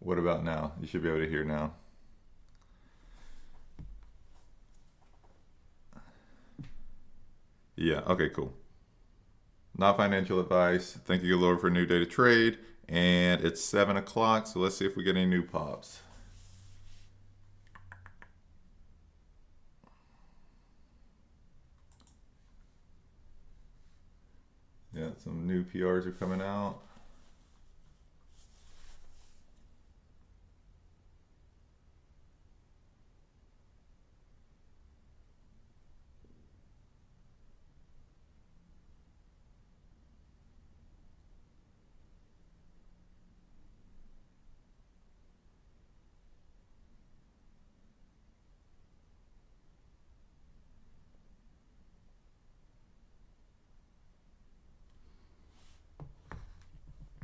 What about now? You should be able to hear now. Yeah, okay, cool. Not financial advice. Thank you, Lord, for a new day to trade. And it's 7 o'clock, so let's see if we get any new pops. Yeah, some new PRs are coming out.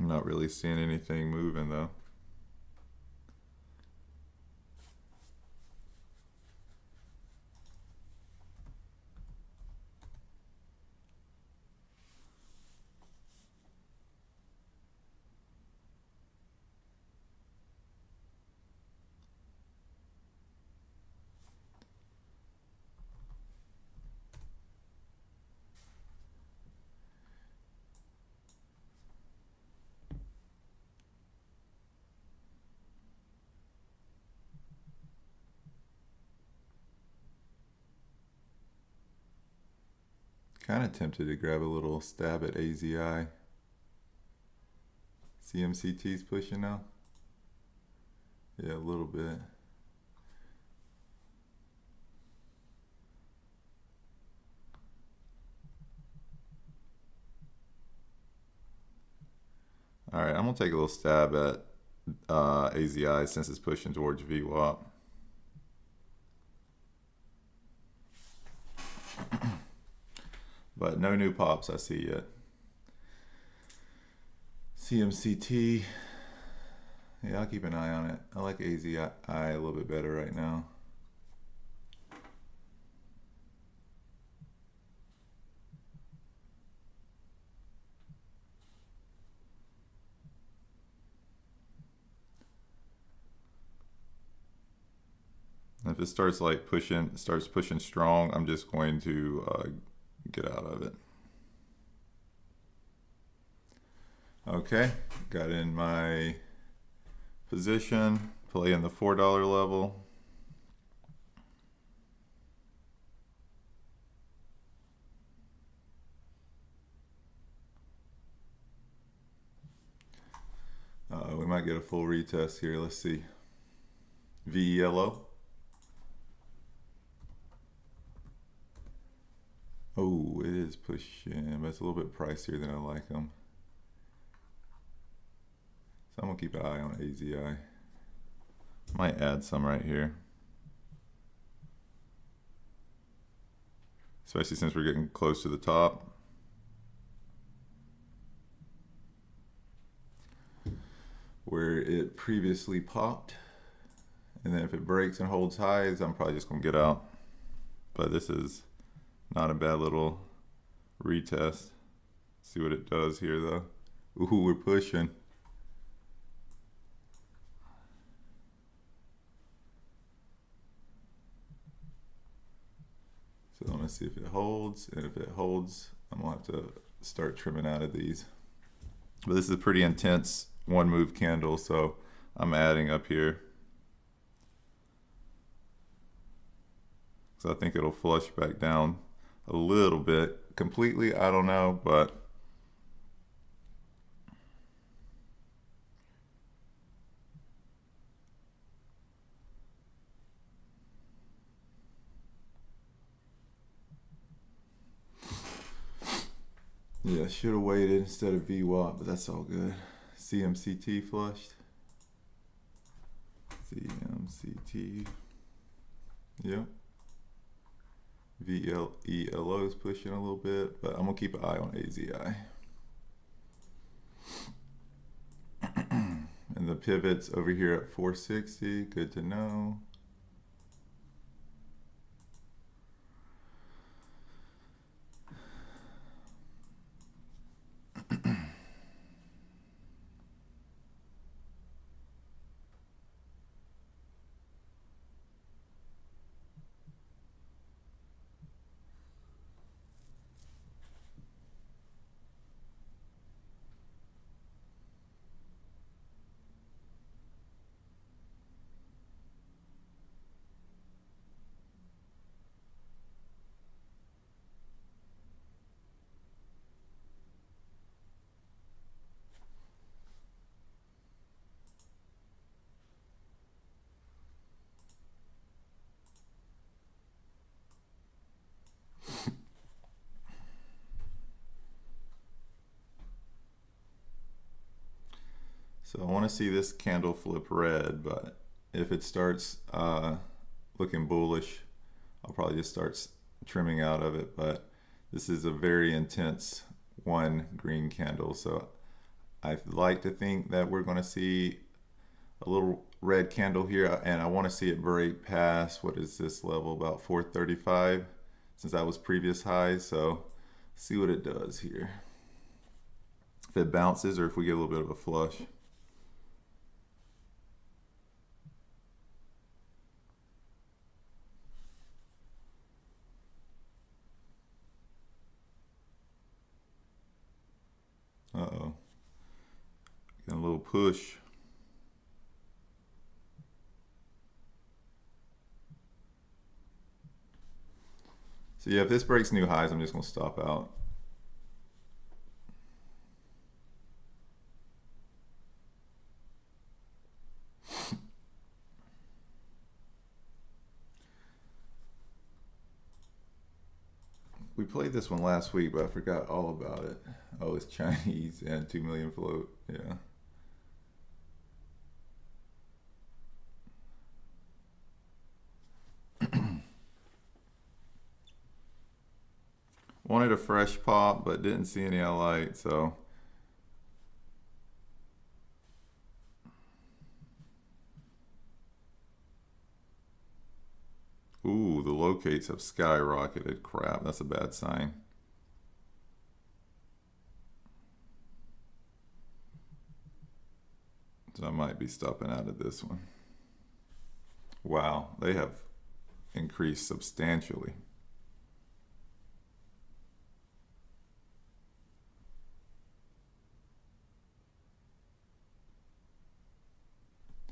I'm not really seeing anything moving though. Kind of tempted to grab a little stab at AZI. CMCT's pushing now. Yeah, a little bit. All right, I'm gonna take a little stab at AZI since it's pushing towards VWAP. But no new pops I see yet. CMCT, yeah, I'll keep an eye on it. I like AZI a little bit better right now. If it starts like pushing strong, I'm just going to get out of it. Okay, got in my position, play in the $4 level. We might get a full retest here. Let's see. VELO. Oh, it is pushing, but it's a little bit pricier than I like them. So I'm gonna keep an eye on AZI. Might add some right here. Especially since we're getting close to the top. Where it previously popped. And then if it breaks and holds highs, I'm probably just gonna get out. But this is not a bad little retest. See what it does here though. Ooh, we're pushing. So I want to see if it holds, and if it holds, I'm gonna have to start trimming out of these. But this is a pretty intense one move candle, so I'm adding up here. So I think it'll flush back down a little bit. Completely, I don't know, but yeah, should have waited instead of VWAP, but that's all good. CMCT flushed. CMCT. Yep. VELO is pushing a little bit, but I'm gonna keep an eye on AZI. And the pivots over here at 460, good to know. So I want to see this candle flip red, but if it starts looking bullish, I'll probably just start trimming out of it. But this is a very intense one green candle, so I'd like to think that we're going to see a little red candle here, and I want to see it break past, what is this level, about 435, since that was previous highs. So see what it does here, if it bounces or if we get a little bit of a flush. Uh-oh, getting a little push. So yeah, if this breaks new highs, I'm just gonna stop out. We played this one last week, but I forgot all about it. Oh, it's Chinese and 2 million float, yeah. Wanted a fresh pop, but didn't see any I liked, so. Ooh, the locates have skyrocketed. Crap, that's a bad sign. So I might be stopping out of this one. Wow, they have increased substantially.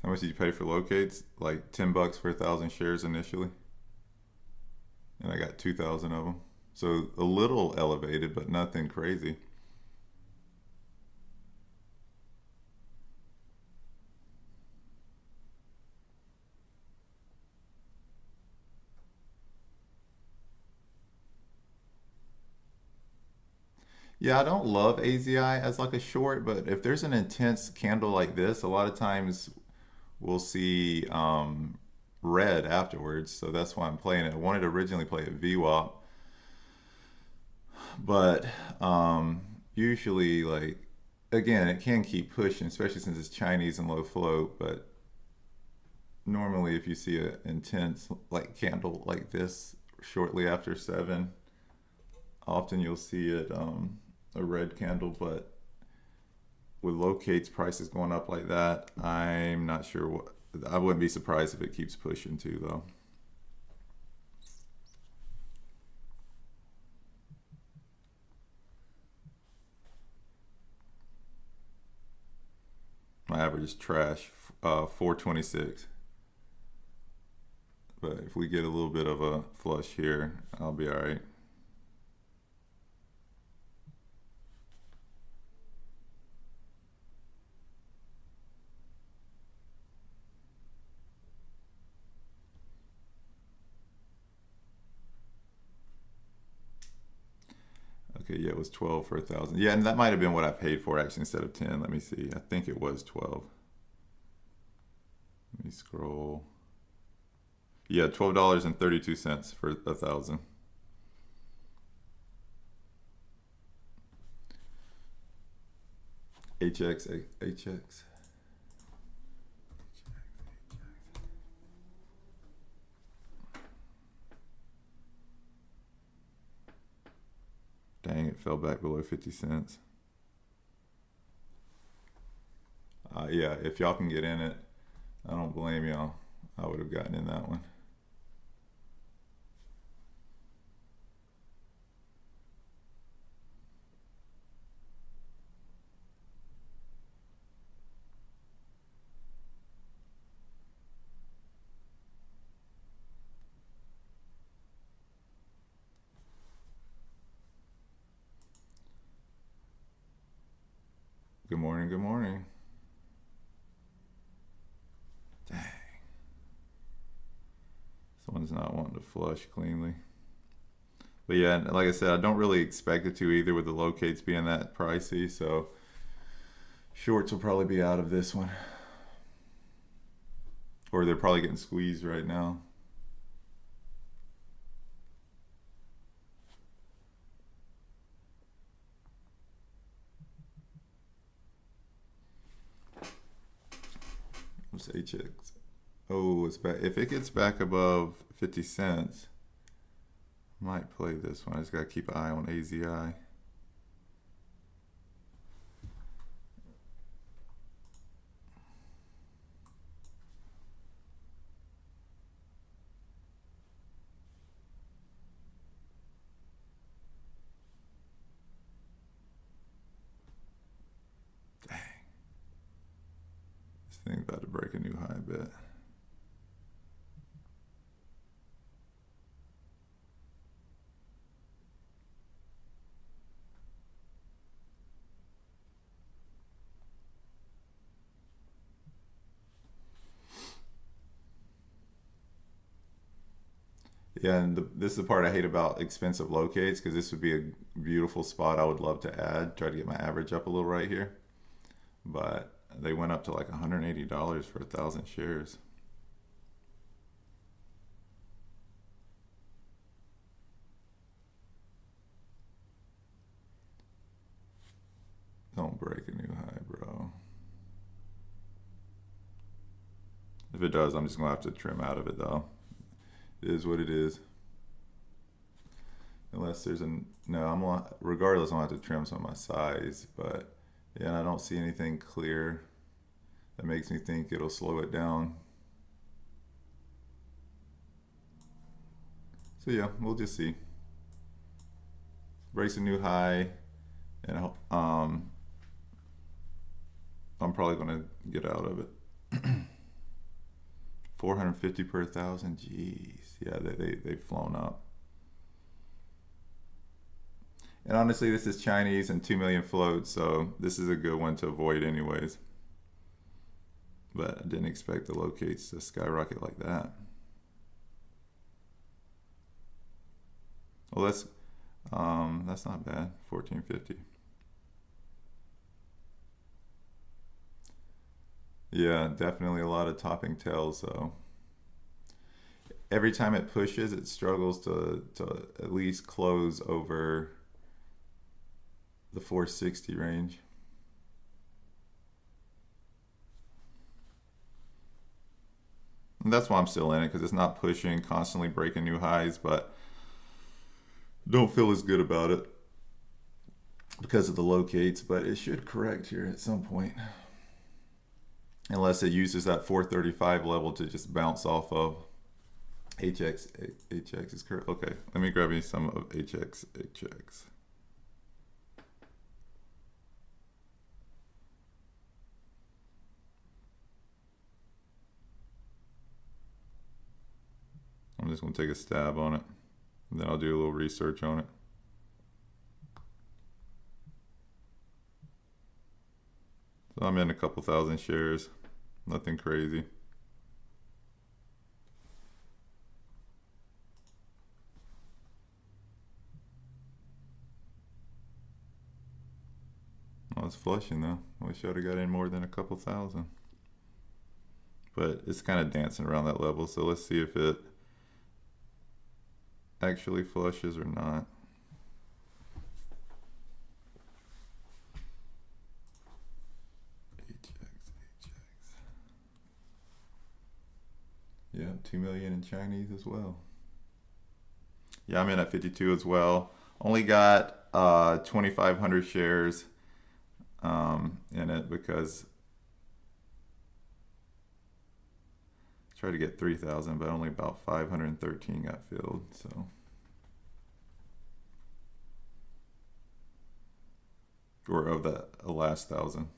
How much did you pay for locates? Like 10 bucks for 1,000 shares initially. And I got 2,000 of them. So a little elevated, but nothing crazy. Yeah, I don't love AZI as like a short, but if there's an intense candle like this, a lot of times we'll see red afterwards. So that's why I'm playing it. I wanted to originally play it VWAP, but usually, like, again, it can keep pushing, especially since it's Chinese and low float. But normally if you see an intense like candle like this shortly after 7, often you'll see it a red candle. But with locates prices going up like that, I'm not sure what. I wouldn't be surprised if it keeps pushing too, though. My average is trash, 426. But if we get a little bit of a flush here, I'll be all right. Okay, yeah, it was 12 for 1,000. Yeah, and that might have been what I paid for actually instead of 10. Let me see. I think it was 12. Let me scroll. Yeah, $12.32 for 1,000. HX. Dang, it fell back below 50 cents. Yeah, if y'all can get in it, I don't blame y'all. I would have gotten in that one. Good morning, good morning. Dang. Someone's not wanting to flush cleanly. But yeah, like I said, I don't really expect it to either with the locates being that pricey. So Shorts will probably be out of this one. Or they're probably getting squeezed right now. What's HX? Oh, it's back. If it gets back above 50 cents, I might play this one. I just gotta keep an eye on AZI. Dang. This thing's about to break a new high, I bet. Yeah, and this is the part I hate about expensive locates, because this would be a beautiful spot I would love to add. Try to get my average up a little right here. But they went up to like $180 for 1,000 shares. Don't break a new high, bro. If it does, I'm just gonna have to trim out of it though. It is what it is. Unless there's no, regardless, I'm gonna have to trim some of my size. But yeah, I don't see anything clear that makes me think it'll slow it down. So yeah, we'll just see. Breaks a new high, and I'm probably gonna get out of it. 450 per 1,000. Jeez, yeah, they've flown up. And honestly, this is Chinese and 2 million float, so this is a good one to avoid anyways. But I didn't expect the locates to skyrocket like that. Well, that's not bad. 1450. Yeah, definitely a lot of topping tails. So every time it pushes, it struggles to at least close over the 460 range. And that's why I'm still in it, because it's not pushing, constantly breaking new highs, but don't feel as good about it because of the locates. But it should correct here at some point, unless it uses that 435 level to just bounce off of. HX is correct. Okay, let me grab you some of HX. I'm just gonna take a stab on it, and then I'll do a little research on it. So I'm in a couple thousand shares, nothing crazy. Oh, it's flushing though. I wish I would have got in more than a couple thousand. But it's kind of dancing around that level, so let's see if it actually flushes or not. Yeah, 2 million in Chinese as well. Yeah, I'm in at 52 as well. Only got 2,500 shares in it, because I tried to get 3,000, but only about 513 got filled. So or of the last 1,000.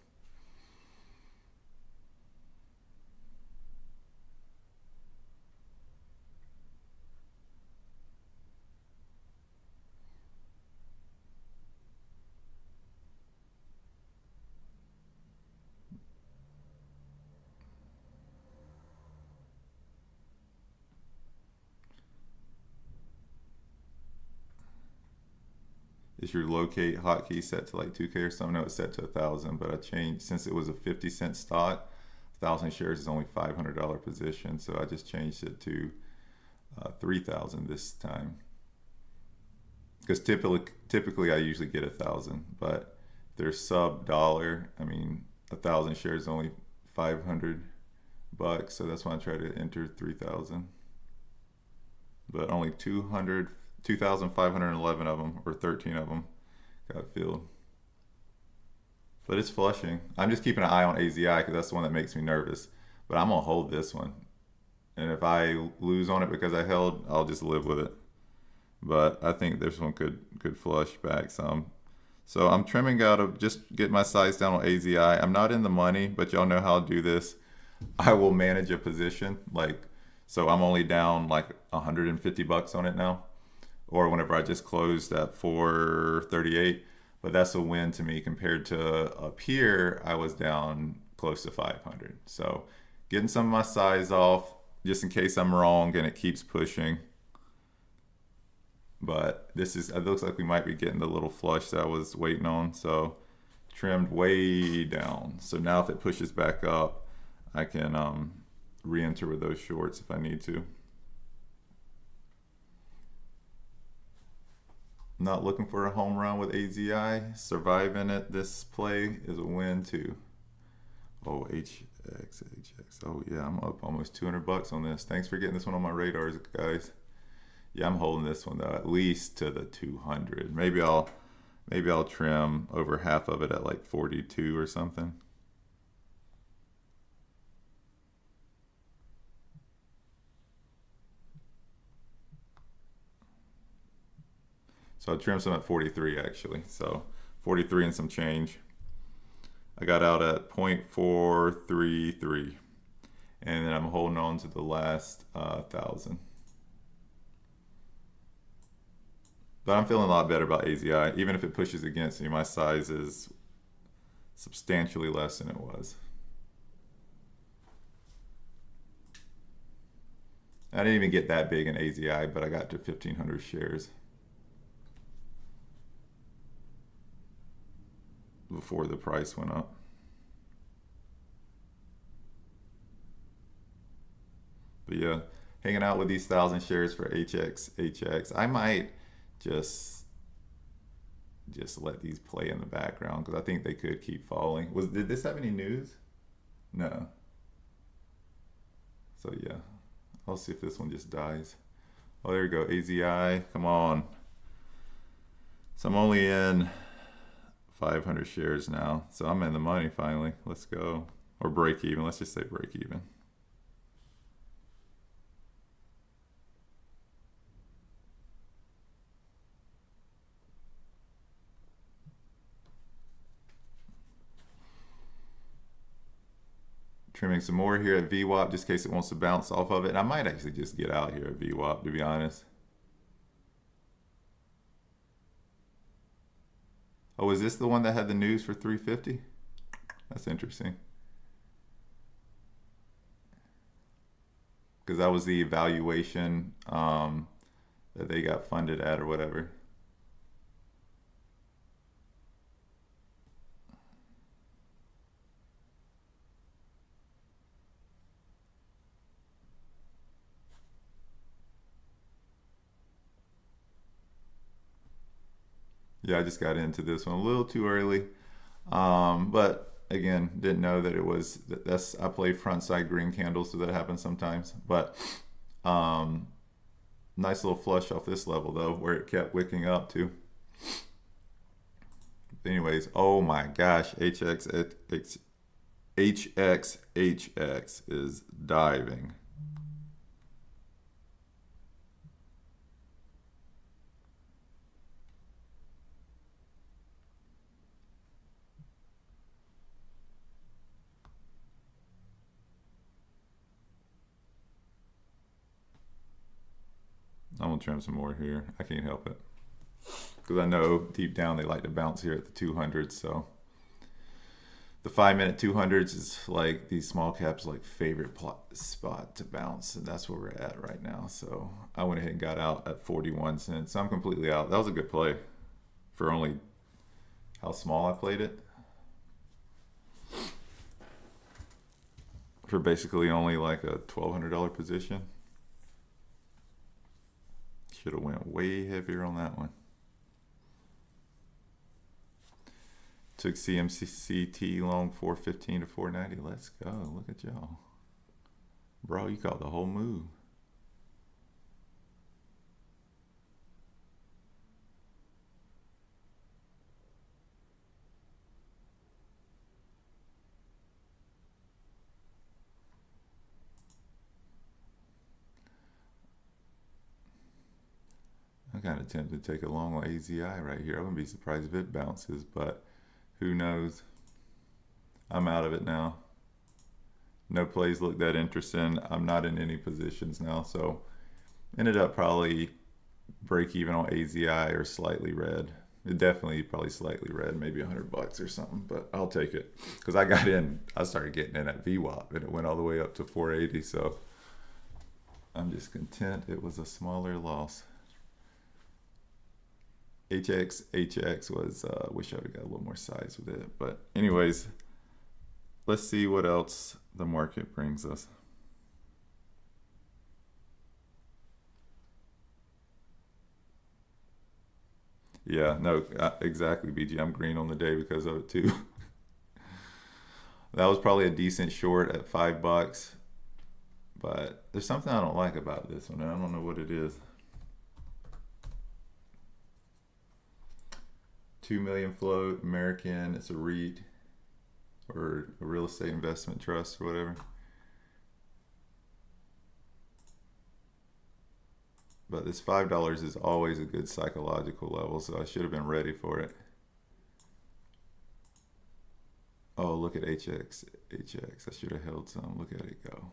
is your locate hotkey set to like 2K or something? No, it's set to 1,000, but I changed, since it was a 50-cent stock, 1,000 shares is only $500 position, so I just changed it to 3,000 this time. Because typically I usually get 1,000, but they're sub dollar. I mean, 1,000 shares is only $500, so that's why I try to enter 3,000. But only 2,511 of them, or 13 of them, got filled. But it's flushing. I'm just keeping an eye on AZI because that's the one that makes me nervous. But I'm gonna hold this one, and if I lose on it because I held, I'll just live with it. But I think this one could flush back some. So I'm trimming out of, just get my size down on AZI. I'm not in the money, but y'all know how to do this. I will manage a position, like, so I'm only down like 150 bucks on it now, or whenever I just closed at 438. But that's a win to me compared to up here. I was down close to 500. So getting some of my size off just in case I'm wrong and it keeps pushing. But this is, it looks like we might be getting the little flush that I was waiting on. So trimmed way down. So now if it pushes back up, I can re-enter with those shorts if I need to. Not looking for a home run with AZI. Surviving it, this play is a win too. Oh, HX. Oh yeah, I'm up almost 200 bucks on this. Thanks for getting this one on my radars, guys. Yeah, I'm holding this one though, at least to the 200. Maybe I'll trim over half of it at like 42 or something. So I trimmed some at 43 actually. So 43 and some change. I got out at 0.433, and then I'm holding on to the last 1,000. But I'm feeling a lot better about AZI. Even if it pushes against me, my size is substantially less than it was. I didn't even get that big in AZI, but I got to 1,500 shares before the price went up. But yeah, hanging out with these 1,000 shares for HX. I might just let these play in the background because I think they could keep falling. Did this have any news? No. So yeah, I'll see if this one just dies. Oh, there we go, AZI, come on. So I'm only in 500 shares now, so I'm in the money finally. Let's go. Or break even, let's just say break even. Trimming some more here at VWAP just in case it wants to bounce off of it. And I might actually just get out here at VWAP, to be honest. Oh, is this the one that had the news for 350? That's interesting. Because that was the evaluation that they got funded at or whatever. Yeah, I just got into this one a little too early, but again, didn't know that it was, I play front side green candles, so that happens sometimes. But nice little flush off this level though, where it kept wicking up to. Anyways, oh my gosh, HXHX is diving. I'm gonna trim some more here. I can't help it. Because I know deep down they like to bounce here at the 200s. So the 5-minute 200s is like these small caps like favorite spot to bounce. And that's where we're at right now. So I went ahead and got out at 41 cents. So I'm completely out. That was a good play for only how small I played it. For basically only like a $1,200 position. Should have went way heavier on that one. Took CMCT long 415 to 490. Let's go. Look at y'all. Bro, you caught the whole move. I'm kind of tempted to take a long on AZI right here. I wouldn't be surprised if it bounces, but who knows? I'm out of it now. No plays look that interesting. I'm not in any positions now, so ended up probably break even on AZI or slightly red. It definitely probably slightly red, maybe $100 or something, but I'll take it because I got in. I started getting in at VWAP and it went all the way up to 480. So I'm just content. It was a smaller loss. HX was, wish I would have got a little more size with it. But anyways, let's see what else the market brings us. Yeah, no, exactly, BG. I'm green on the day because of it too. That was probably a decent short at $5, but there's something I don't like about this one. I don't know what it is. 2 million float, American. It's a REIT or a real estate investment trust or whatever. But this $5 is always a good psychological level, so I should have been ready for it. Oh, look at HX. I should have held some. Look at it go.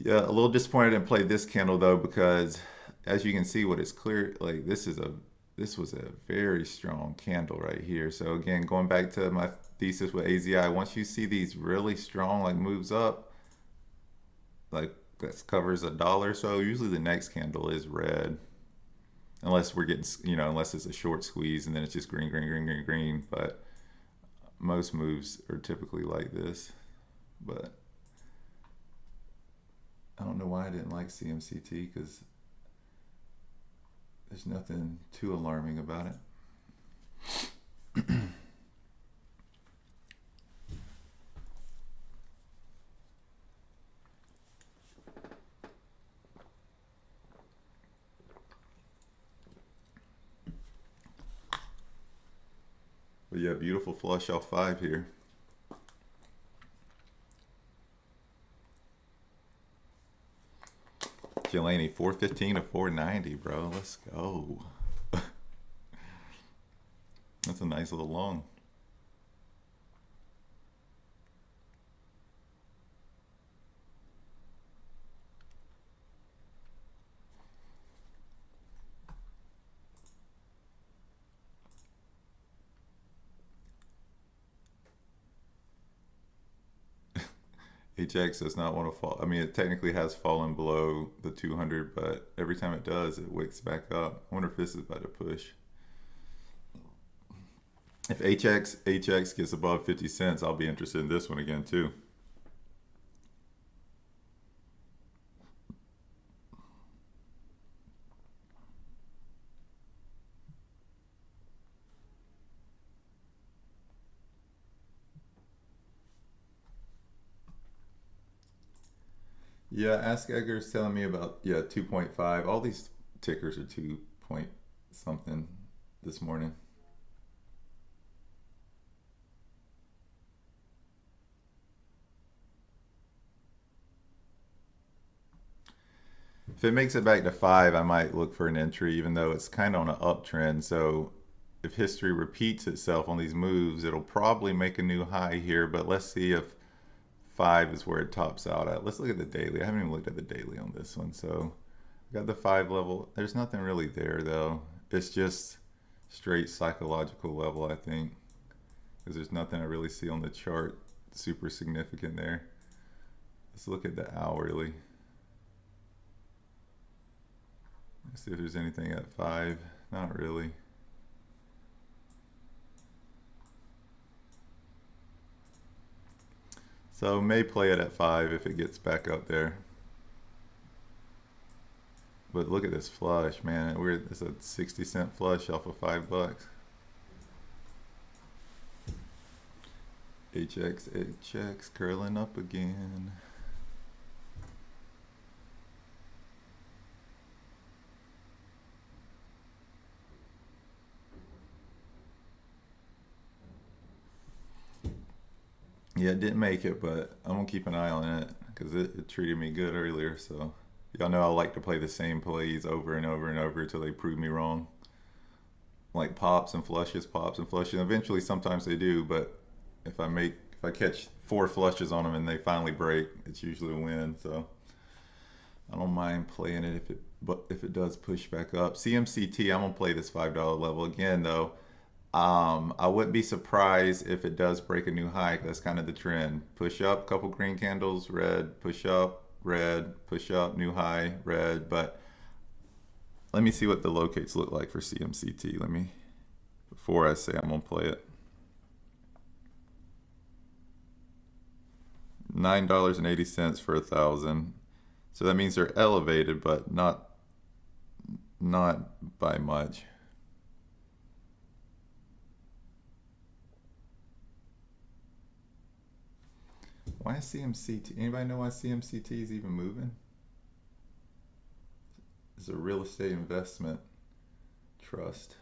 Yeah, a little disappointed I didn't play this candle though, because as you can see, what is clear, like this was a very strong candle right here. So again, going back to my thesis with AZI, once you see these really strong like moves up, like that covers $1, so usually the next candle is red, unless we're getting, unless it's a short squeeze and then it's just green, green, green, green, green. But most moves are typically like this. But I don't know why I didn't like CMCT, because there's nothing too alarming about it. But yeah, beautiful flush off 5 here. Jelani, 415 to 490, bro. Let's go. That's a nice little long. HX does not want to fall. I mean, it technically has fallen below the 200, but every time it does, it wicks back up. I wonder if this is about to push. If HX gets above 50 cents, I'll be interested in this one again too. Yeah, AskEdgar is telling me about 2.5. All these tickers are 2 point something this morning. If it makes it back to 5, I might look for an entry, even though it's kind of on an uptrend. So if history repeats itself on these moves, it'll probably make a new high here, but let's see if 5 is where it tops out at. Let's look at the daily. I haven't even looked at the daily on this one. So got the 5 level. There's nothing really there though. It's just straight psychological level, I think, because there's nothing I really see on the chart super significant there. Let's look at the hourly. Let's see if there's anything at 5. Not really. So may play it at 5 if it gets back up there. But look at this flush, man. It's a 60-cent flush off of $5. HX curling up again. Yeah, it didn't make it, but I'm gonna keep an eye on it because it treated me good earlier. So y'all know I like to play the same plays over and over and over until they prove me wrong. Like pops and flushes, pops and flushes. Eventually, sometimes they do, but if I catch 4 flushes on them and they finally break, it's usually a win. So I don't mind playing it if it does push back up. CMCT, I'm gonna play this $5 level again though. I wouldn't be surprised if it does break a new high. That's kind of the trend. Push up, couple green candles, red, push up, red, push up, new high, red. But let me see what the locates look like for CMCT. Before I say I'm gonna play it. $9.80 for 1,000. So that means they're elevated, but not by much. Why is CMCT? Anybody know why CMCT is even moving? It's a real estate investment trust.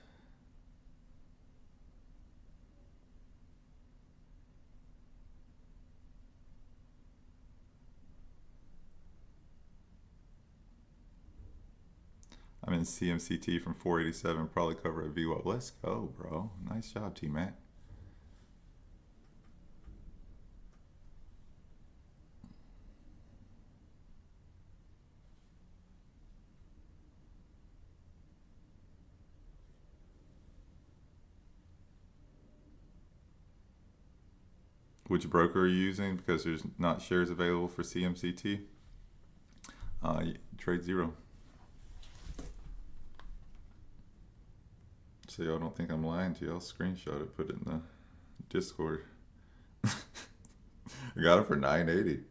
I'm in CMCT from 487, probably cover a VWAP. Let's go, bro. Nice job, T-Mac. Which broker are you using? Because there's not shares available for CMCT. TradeZero. So y'all don't think I'm lying to you. I'll screenshot it, put it in the Discord. I got it for $9.80.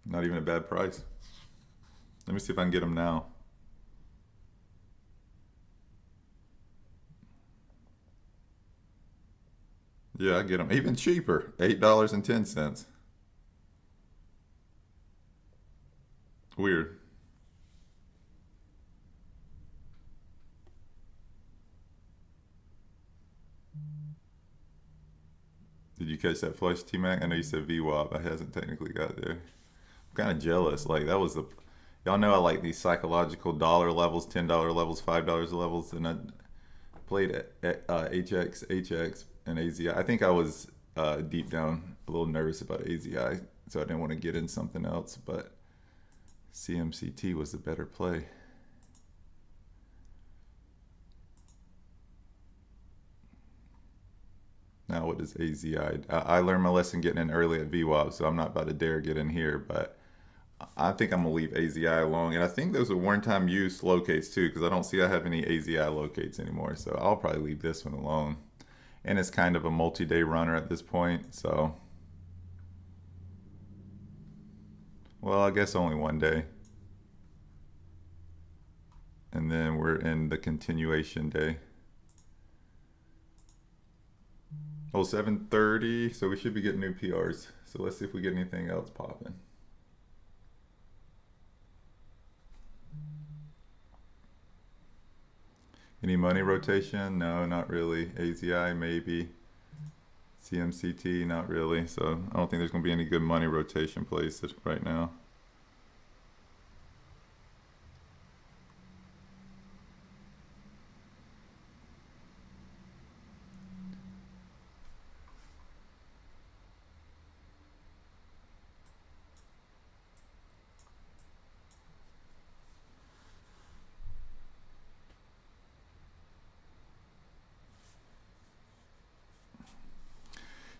Not even a bad price. Let me see if I can get them now. Yeah, I get them even cheaper, $8.10. Weird. Did you catch that flush, T-Mac? I know you said VWAP. I hasn't technically got there. I'm kind of jealous. Like that was the, y'all know I like these psychological dollar levels, $10 levels, $5 levels, and I played at HX and AZI. I think I was deep down a little nervous about AZI, so I didn't want to get in something else, but CMCT was the better play. Now what does AZI? I learned my lesson getting in early at VWAP, so I'm not about to dare get in here, but I think I'm gonna leave AZI alone. And I think those are one-time use locates too, because I don't see I have any AZI locates anymore, so I'll probably leave this one alone. And it's kind of a multi-day runner at this point, so well, I guess only one day. And then we're in the continuation day. Oh, 7:30, so we should be getting new PRs. So let's see if we get anything else popping. Any money rotation? No, not really. AZI, maybe. CMCT, not really. So I don't think there's going to be any good money rotation plays right now.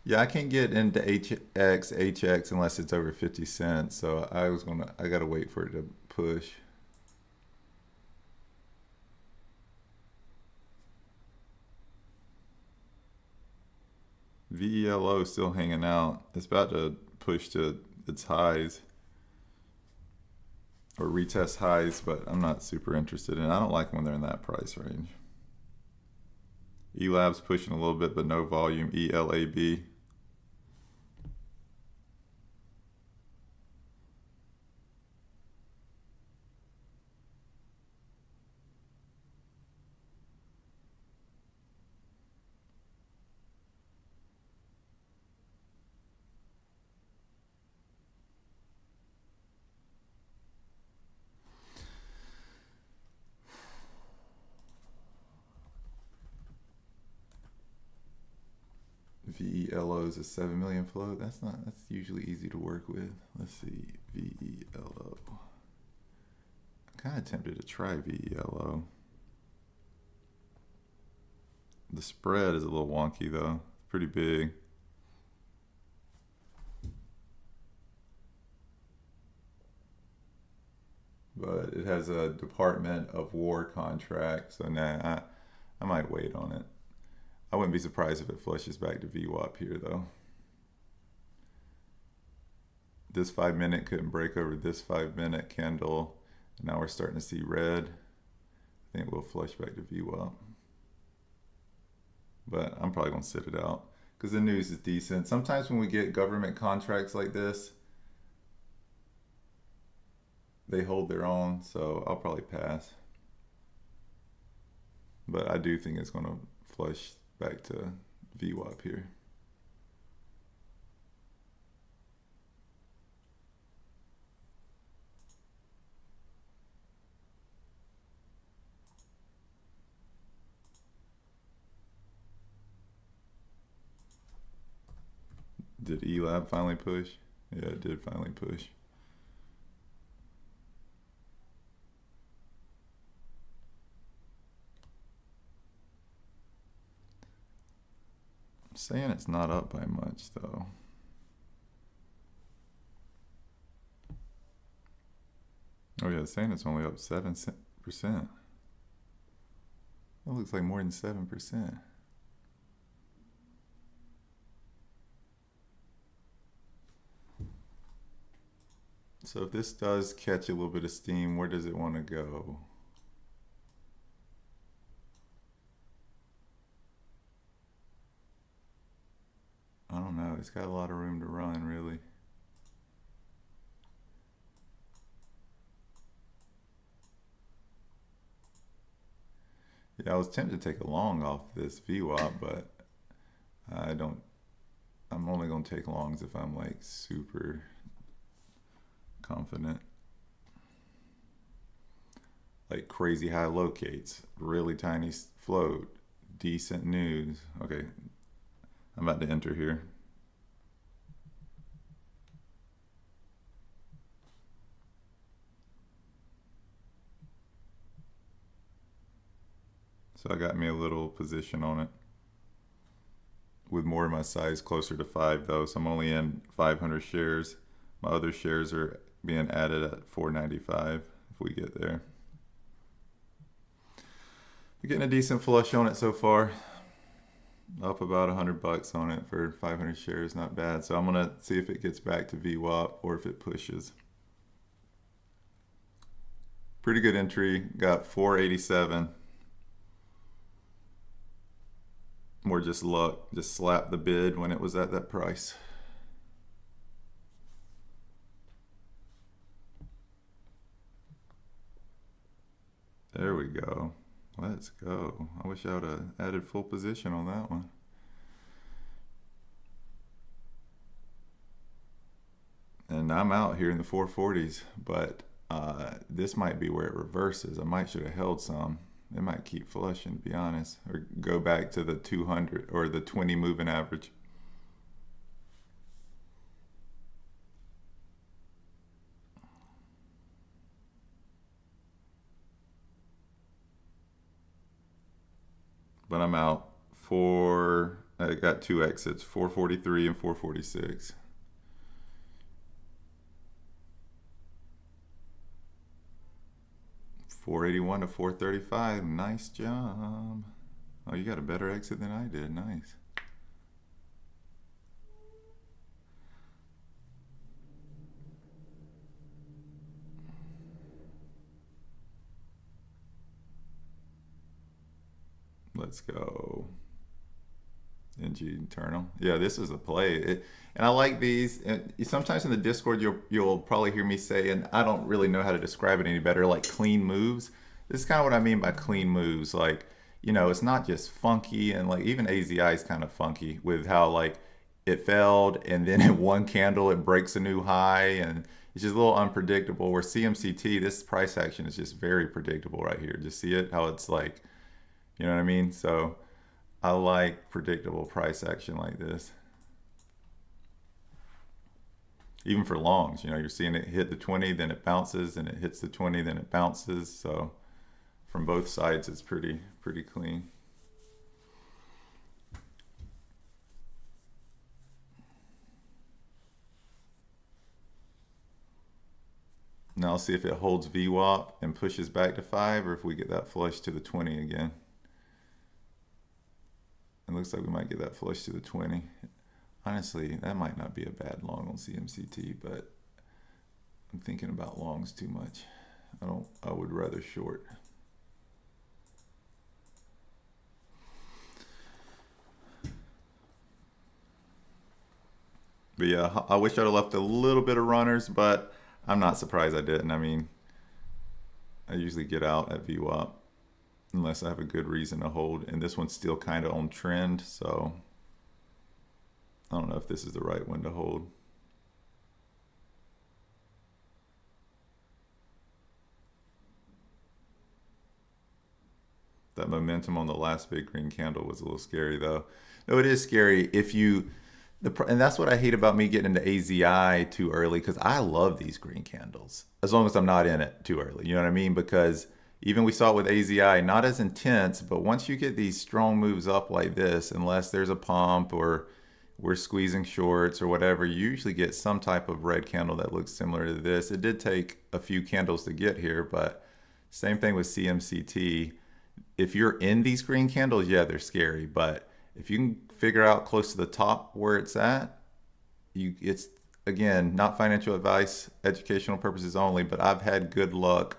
Yeah, I can't get into HX unless it's over 50 cents. So I gotta wait for it to push. VELO is still hanging out. It's about to push to its highs or retest highs, but I'm not super interested in it. I don't like when they're in that price range. ELAB's pushing a little bit, but no volume. ELAB. VELO is a 7 million float. That's usually easy to work with. Let's see, VELO. I'm kind of tempted to try VELO. The spread is a little wonky though. It's pretty big. But it has a Department of War contract, so nah, I might wait on it. I wouldn't be surprised if it flushes back to VWAP here though. This 5 minute couldn't break over this 5 minute candle. And now we're starting to see red. I think we'll flush back to VWAP. But I'm probably gonna sit it out because the news is decent. Sometimes when we get government contracts like this, they hold their own, so I'll probably pass. But I do think it's gonna flush back to VWAP here. Did ELAB finally push? Yeah, it did finally push. I'm saying it's not up by much though. Oh yeah, it's saying it's only up 7%. That looks like more than 7%. So if this does catch a little bit of steam, where does it want to go? I don't know. It's got a lot of room to run, really. Yeah, I was tempted to take a long off this VWAP, but I'm only going to take longs if I'm like super confident. Like crazy high locates, really tiny float, decent news. Okay, I'm about to enter here. So I got me a little position on it with more of my size closer to 5 though, so I'm only in 500 shares. My other shares are being added at 495 if we get there. We're getting a decent flush on it so far. Up about $100 on it for 500 shares, not bad. So I'm gonna see if it gets back to VWAP or if it pushes. Pretty good entry, got 487. More just luck, just slapped the bid when it was at that price. There we go. Let's go. I wish I would have added full position on that one. And I'm out here in the 440s, but this might be where it reverses. I might should have held some. It might keep flushing, to be honest, or go back to the 200 or the 20 moving average. But I'm out 4 I got two exits, 443 and 446. $481 to 435. Nice job. Oh, you got a better exit than I did. Nice. Let's go. NG internal. Yeah, this is a play. And I like these. And sometimes in the Discord, you'll probably hear me say, and I don't really know how to describe it any better, like clean moves. This is kind of what I mean by clean moves. Like, you know, it's not just funky, and like even AZI is kind of funky with how like it failed and then in one candle it breaks a new high, and it's just a little unpredictable. Where CMCT, this price action is just very predictable right here. Just see it, how it's like, you know what I mean? So I like predictable price action like this. Even for longs, you know, you're seeing it hit the 20, then it bounces, and it hits the 20, then it bounces. So from both sides, it's pretty clean. Now I'll see if it holds VWAP and pushes back to 5, or if we get that flush to the 20 again. It looks like we might get that flush to the 20. Honestly, that might not be a bad long on CMCT, but I'm thinking about longs too much. I would rather short. But yeah, I wish I'd have left a little bit of runners, but I'm not surprised I didn't. I mean, I usually get out at VWAP unless I have a good reason to hold. And this one's still kind of on trend, so I don't know if this is the right one to hold. That momentum on the last big green candle was a little scary though. No, it is scary if you, and that's what I hate about me getting into AZI too early, because I love these green candles as long as I'm not in it too early. You know what I mean? Because even we saw it with AZI, not as intense, but once you get these strong moves up like this, unless there's a pump or we're squeezing shorts or whatever, you usually get some type of red candle that looks similar to this. It did take a few candles to get here, but same thing with CMCT. If you're in these green candles, yeah, they're scary, but if you can figure out close to the top where it's at, it's, again, not financial advice, educational purposes only, but I've had good luck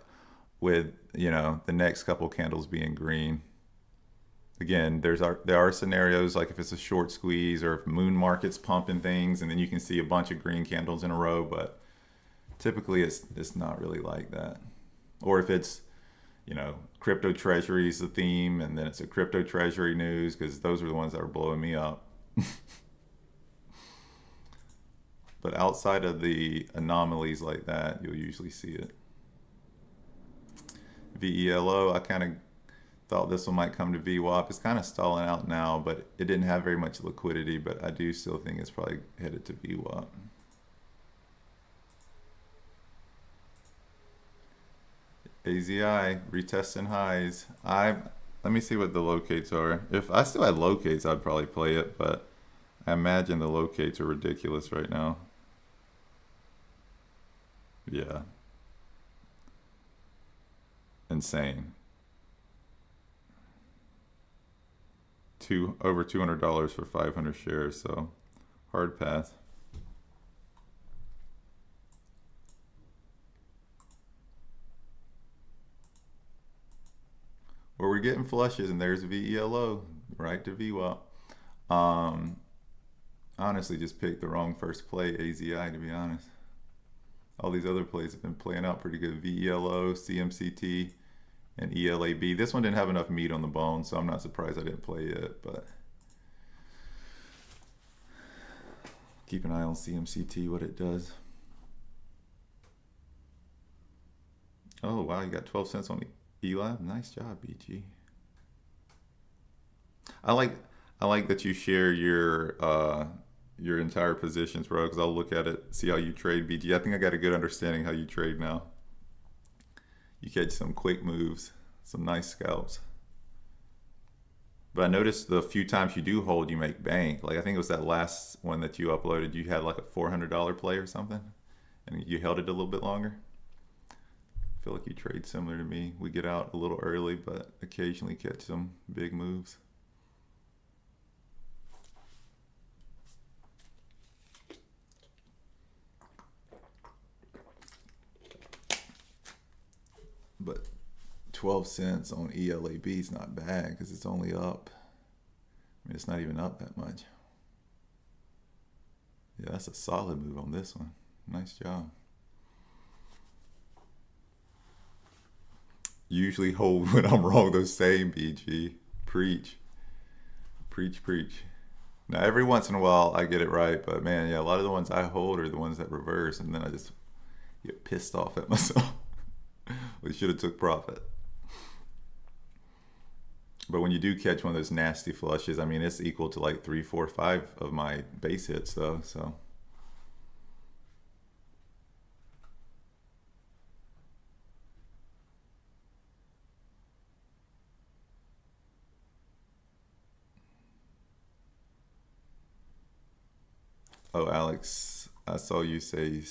with, you know, the next couple candles being green. Again, there are scenarios like if it's a short squeeze or if moon market's pumping things, and then you can see a bunch of green candles in a row, but typically it's not really like that. Or if it's, you know, crypto treasury is the theme, and then it's a crypto treasury news, because those are the ones that are blowing me up. But outside of the anomalies like that, you'll usually see it. VELO, I kind of thought this one might come to VWAP. It's kind of stalling out now, but it didn't have very much liquidity, but I do still think it's probably headed to VWAP. AZI retesting highs. Let me see what the locates are. If I still had locates, I'd probably play it, but I imagine the locates are ridiculous right now. Yeah. Insane. Over $200 for 500 shares, so hard path. Well, we're getting flushes, and there's VELO right to VWAP. Honestly, just picked the wrong first play, AZI, to be honest. All these other plays have been playing out pretty good. VELO, CMCT, and ELAB. This one didn't have enough meat on the bone, so I'm not surprised I didn't play it, but keep an eye on CMCT, what it does. Oh, wow, you got 12 cents on ELAB. Nice job, BG. I like that you share your entire positions, bro, because I'll look at it, see how you trade, BG. I think I got a good understanding how you trade now. You catch some quick moves, some nice scalps. But I noticed the few times you do hold, you make bank. Like I think it was that last one that you uploaded, you had like a $400 play or something, and you held it a little bit longer. I feel like you trade similar to me. We get out a little early, but occasionally catch some big moves. But 12 cents on ELAB is not bad because it's only up. I mean, it's not even up that much. Yeah, that's a solid move on this one. Nice job. Usually hold when I'm wrong, those same BG. Preach. Preach, preach. Now, every once in a while I get it right, but man, yeah, a lot of the ones I hold are the ones that reverse, and then I just get pissed off at myself. We should have took profit. But when you do catch one of those nasty flushes, I mean, it's equal to like 3, 4, 5 of my base hits though, so. Oh, Alex, I saw you say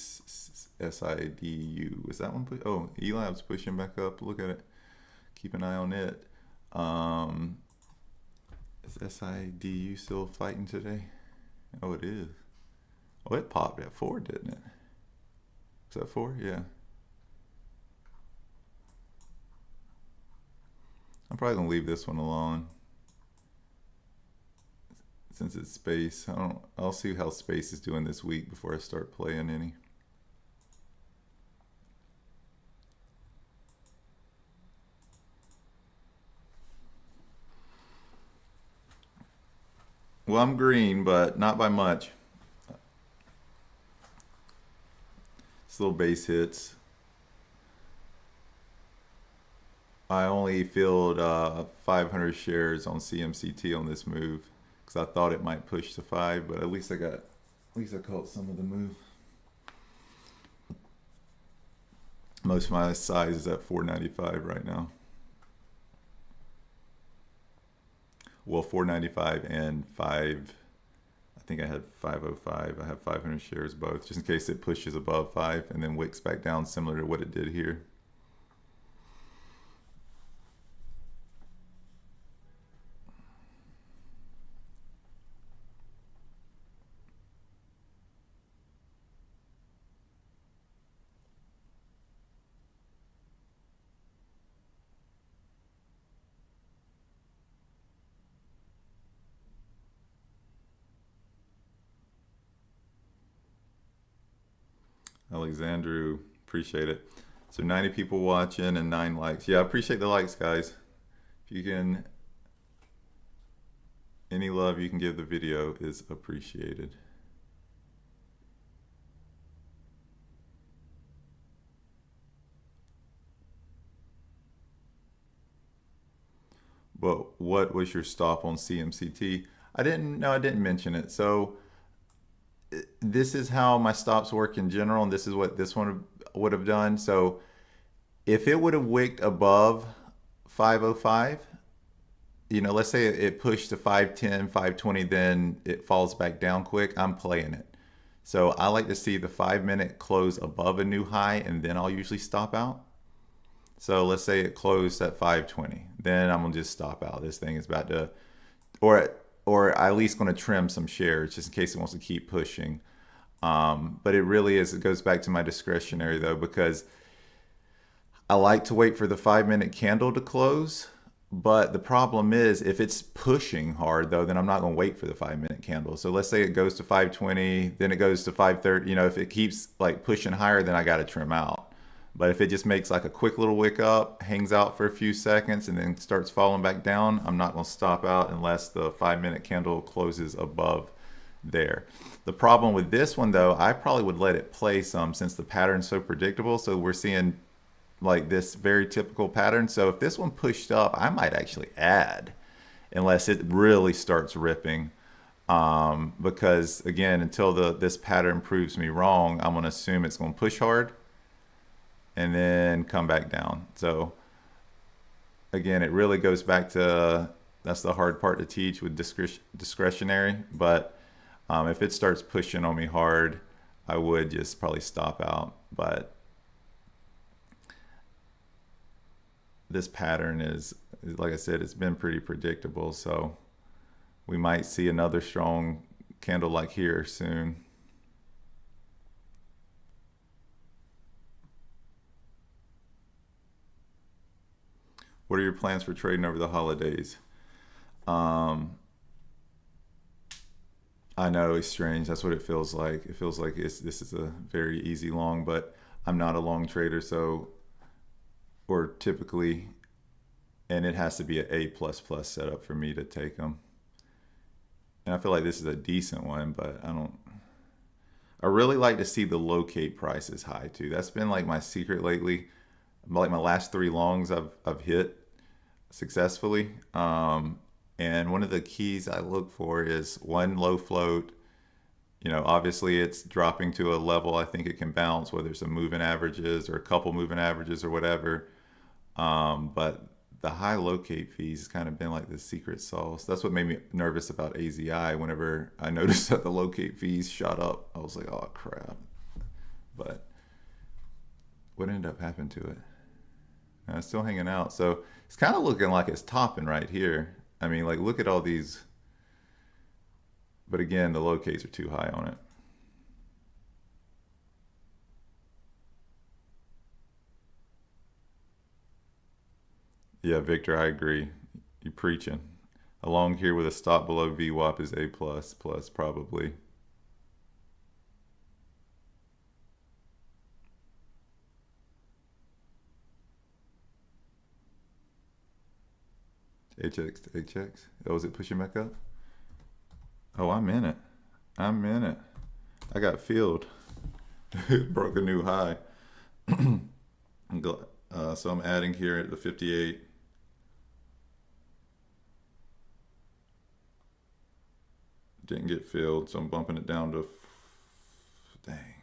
SIDU. Is that one? Oh, Elab's pushing back up. Look at it. Keep an eye on it. Is SIDU still fighting today? Oh, it is. Oh, it popped at 4, didn't it? Is that 4? Yeah. I'm probably gonna leave this one alone since it's space. I'll see how space is doing this week before I start playing any. Well, I'm green, but not by much. It's little base hits. I only filled 500 shares on CMCT on this move because I thought it might push to 5, but at least I caught some of the move. Most of my size is at 495 right now. Well, 495 and 5. I think I had 505. I have 500 shares both, just in case it pushes above 5 and then wicks back down, similar to what it did here. Alexandru, appreciate it. So 90 people watching and 9 likes. Yeah, I appreciate the likes, guys. If you can, any love you can give the video is appreciated. But what was your stop on CMCT? I didn't mention it. So this is how my stops work in general, and this is what this one would have done. So if it would have wicked above 505, you know, let's say it pushed to 510, 520, then it falls back down quick, I'm playing it. So I like to see the 5-minute close above a new high, and then I'll usually stop out. So let's say it closed at 520, then I'm gonna just stop out. This thing is about to, or at least going to trim some shares just in case it wants to keep pushing. But it really is, it goes back to my discretionary though, because I like to wait for the 5-minute candle to close. But the problem is if it's pushing hard though, then I'm not going to wait for the 5-minute candle. So let's say it goes to 520, then it goes to 530. You know, if it keeps like pushing higher, then I got to trim out. But if it just makes like a quick little wick up, hangs out for a few seconds, and then starts falling back down, I'm not going to stop out unless the 5-minute candle closes above there. The problem with this one though, I probably would let it play some since the pattern's so predictable. So we're seeing like this very typical pattern. So if this one pushed up, I might actually add unless it really starts ripping. Because again, until this pattern proves me wrong, I'm going to assume it's going to push hard and then come back down. So again, it really goes back to That's the hard part to teach with discretionary. But if it starts pushing on me hard, I would just probably stop out. But this pattern is, like I said, it's been pretty predictable. So we might see another strong candle like here soon. What are your plans for trading over the holidays? I know it's strange. That's what it feels like. It feels like this is a very easy long, but I'm not a long trader, so, or typically, and it has to be an A++ setup for me to take them. And I feel like this is a decent one, but I really like to see the locate prices high too. That's been like my secret lately. Like my last 3 longs I've hit successfully. And one of the keys I look for is one, low float. You know, obviously it's dropping to a level I think it can bounce, whether it's some moving averages or a couple moving averages or whatever. But the high locate fees has kind of been like the secret sauce. That's what made me nervous about AZI. Whenever I noticed that the locate fees shot up, I was like, oh crap. But what ended up happening to it? It's still hanging out. So it's kind of looking like it's topping right here. I mean, like, look at all these. But again, the locates are too high on it. Yeah, Victor, I agree. You're preaching. Along here with a stop below VWAP is A++, probably. HX. Oh, is it pushing back up? Oh, I'm in it. I'm in it. I got filled. It broke a new high. So I'm adding here at the 58. Didn't get filled, so I'm bumping it down to, dang.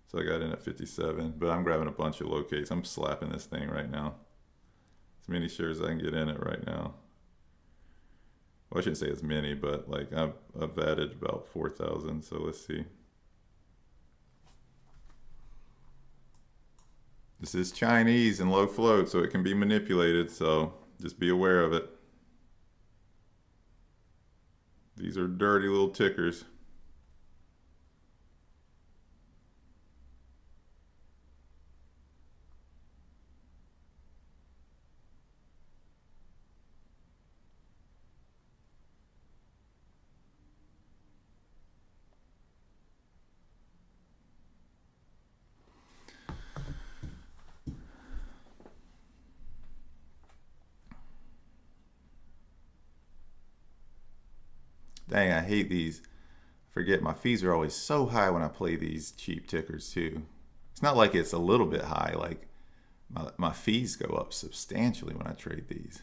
So I got in at 57, but I'm grabbing a bunch of locates. I'm slapping this thing right now. As many shares as I can get in it right now. Well, I shouldn't say as many, but like I've added about 4,000, so let's see. This is Chinese and low float, so it can be manipulated, so just be aware of it. These are dirty little tickers. Dang, I hate these. Forget my fees are always so high when I play these cheap tickers too. It's not like it's a little bit high, like my fees go up substantially when I trade these.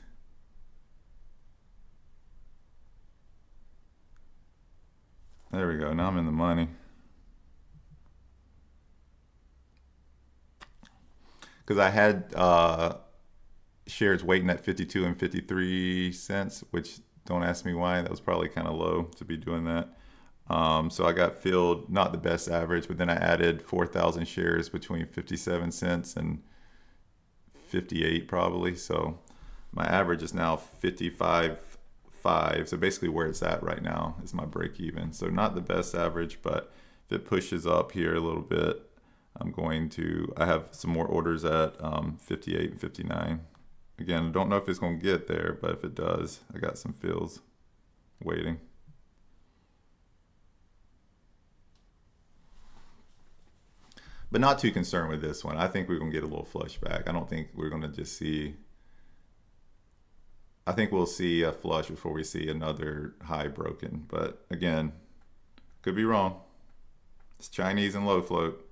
There we go, now I'm in the money. Because I had shares waiting at 52 and 53 cents, which don't ask me why. That was probably kind of low to be doing that. So I got filled, not the best average, but then I added 4,000 shares between 57 cents and 58 probably. So my average is now 55.5. So basically where it's at right now is my break even. So not the best average, but if it pushes up here a little bit, I have some more orders at 58 and 59. Again, I don't know if it's going to get there, but if it does, I got some fills waiting. But not too concerned with this one. I think we're going to get a little flush back. I don't think we're going to just see... I think we'll see a flush before we see another high broken. But again, could be wrong. It's Chinese and low float.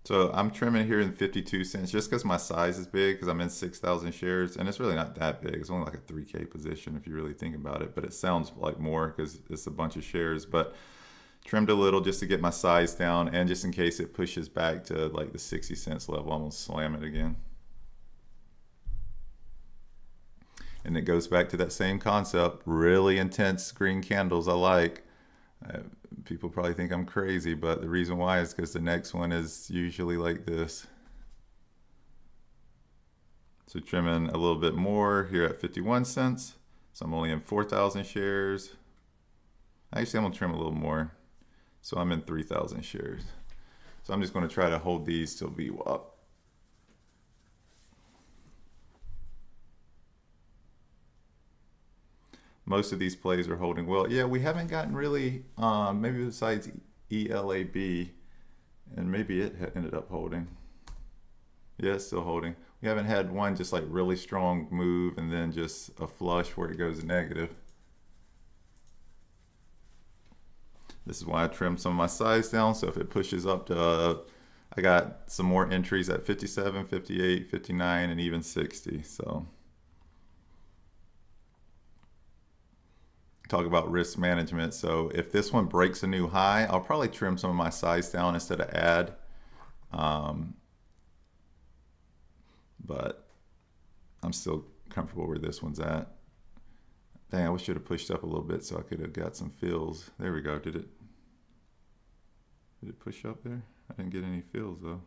So I'm trimming here in 52 cents just because my size is big, because I'm in 6,000 shares, and it's really not that big. It's only like a 3K position if you really think about it, but it sounds like more because it's a bunch of shares. But trimmed a little just to get my size down, and just in case it pushes back to like the 60 cents level, I'm gonna slam it again. And it goes back to that same concept, really intense green candles I like. People probably think I'm crazy, but the reason why is because the next one is usually like this. So trimming a little bit more here at 51 cents. So I'm only in 4,000 shares. Actually, I'm gonna trim a little more. So I'm in 3,000 shares. So I'm just gonna try to hold these till VWAP. Most of these plays are holding well. Yeah, we haven't gotten really, maybe besides ELAB, and maybe it ended up holding. Yeah, it's still holding. We haven't had one just like really strong move and then just a flush where it goes negative. This is why I trimmed some of my size down. So if it pushes up to, I got some more entries at 57, 58, 59, and even 60. So talk about risk management. So if this one breaks a new high, I'll probably trim some of my size down instead of add. But I'm still comfortable where this one's at. Dang, I wish it had pushed up a little bit so I could have got some fills. There we go. Did it push up there? I didn't get any fills though.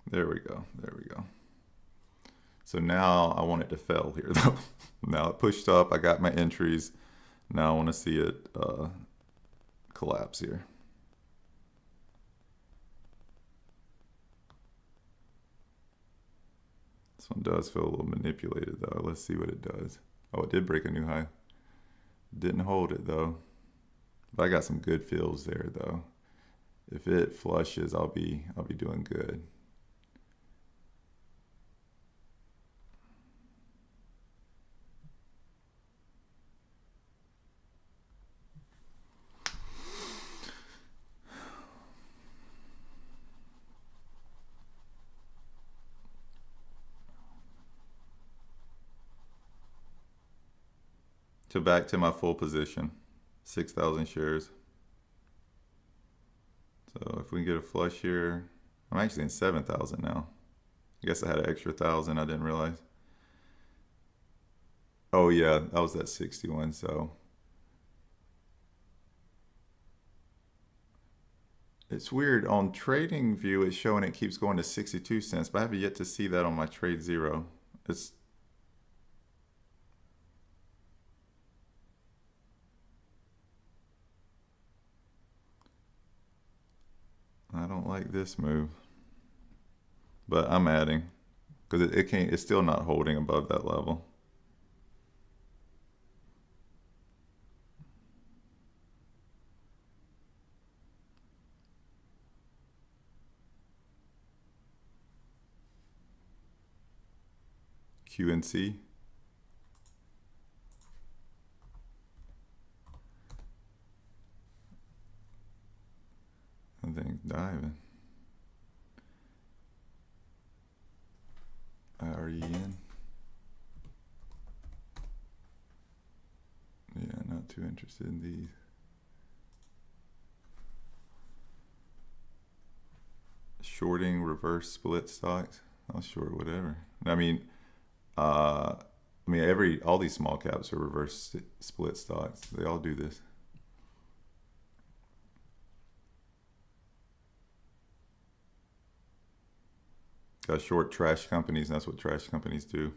There we go. There we go. So now I want it to fail here though. Now it pushed up, I got my entries. Now I want to see it collapse here. This one does feel a little manipulated though. Let's see what it does. Oh, it did break a new high. Didn't hold it though. But I got some good fills there though. If it flushes, I'll be doing good. So back to my full position, 6,000 shares. So if we can get a flush here, I'm actually in 7,000 now. I guess I had an extra 1,000, I didn't realize. Oh yeah, that was that 61, so. It's weird, on TradingView it's showing it keeps going to 62 cents, but I have yet to see that on my TradeZero. It's I don't like this move, but I'm adding because it can't. It's still not holding above that level. QNC. I think diving. IREN. Yeah, not too interested in these. Shorting reverse split stocks. I'll short whatever. I mean, all these small caps are reverse split stocks. They all do this. Got short trash companies, and that's what trash companies do.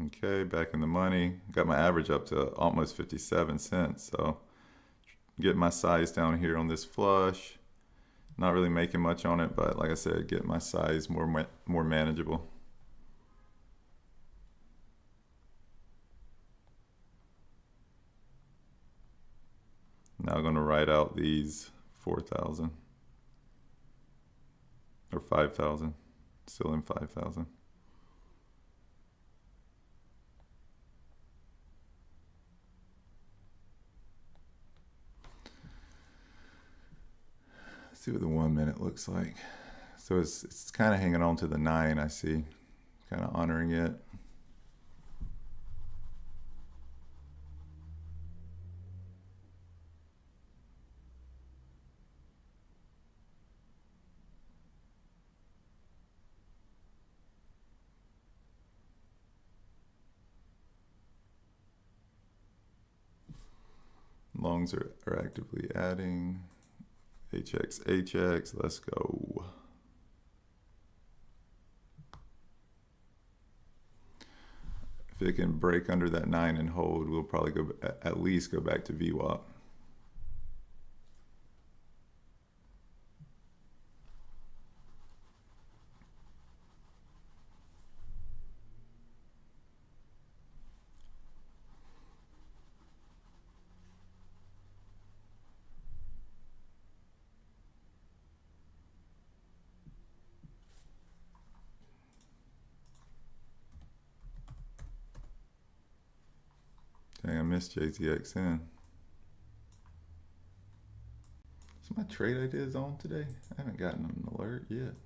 Okay, back in the money. Got my average up to almost 57 cents. So get my size down here on this flush. Not really making much on it, but like I said, get my size more manageable. Now I'm going to write out these 4,000 or 5,000. Still in 5,000. See what the 1 minute looks like. So it's kind of hanging on to the 9, I see. Kind of honoring it. Longs are actively adding. HX, let's go. If it can break under that 9 and hold, we'll probably go at least go back to VWAP. Dang, I missed JZXN. Is my trade ideas on today? I haven't gotten an alert yet.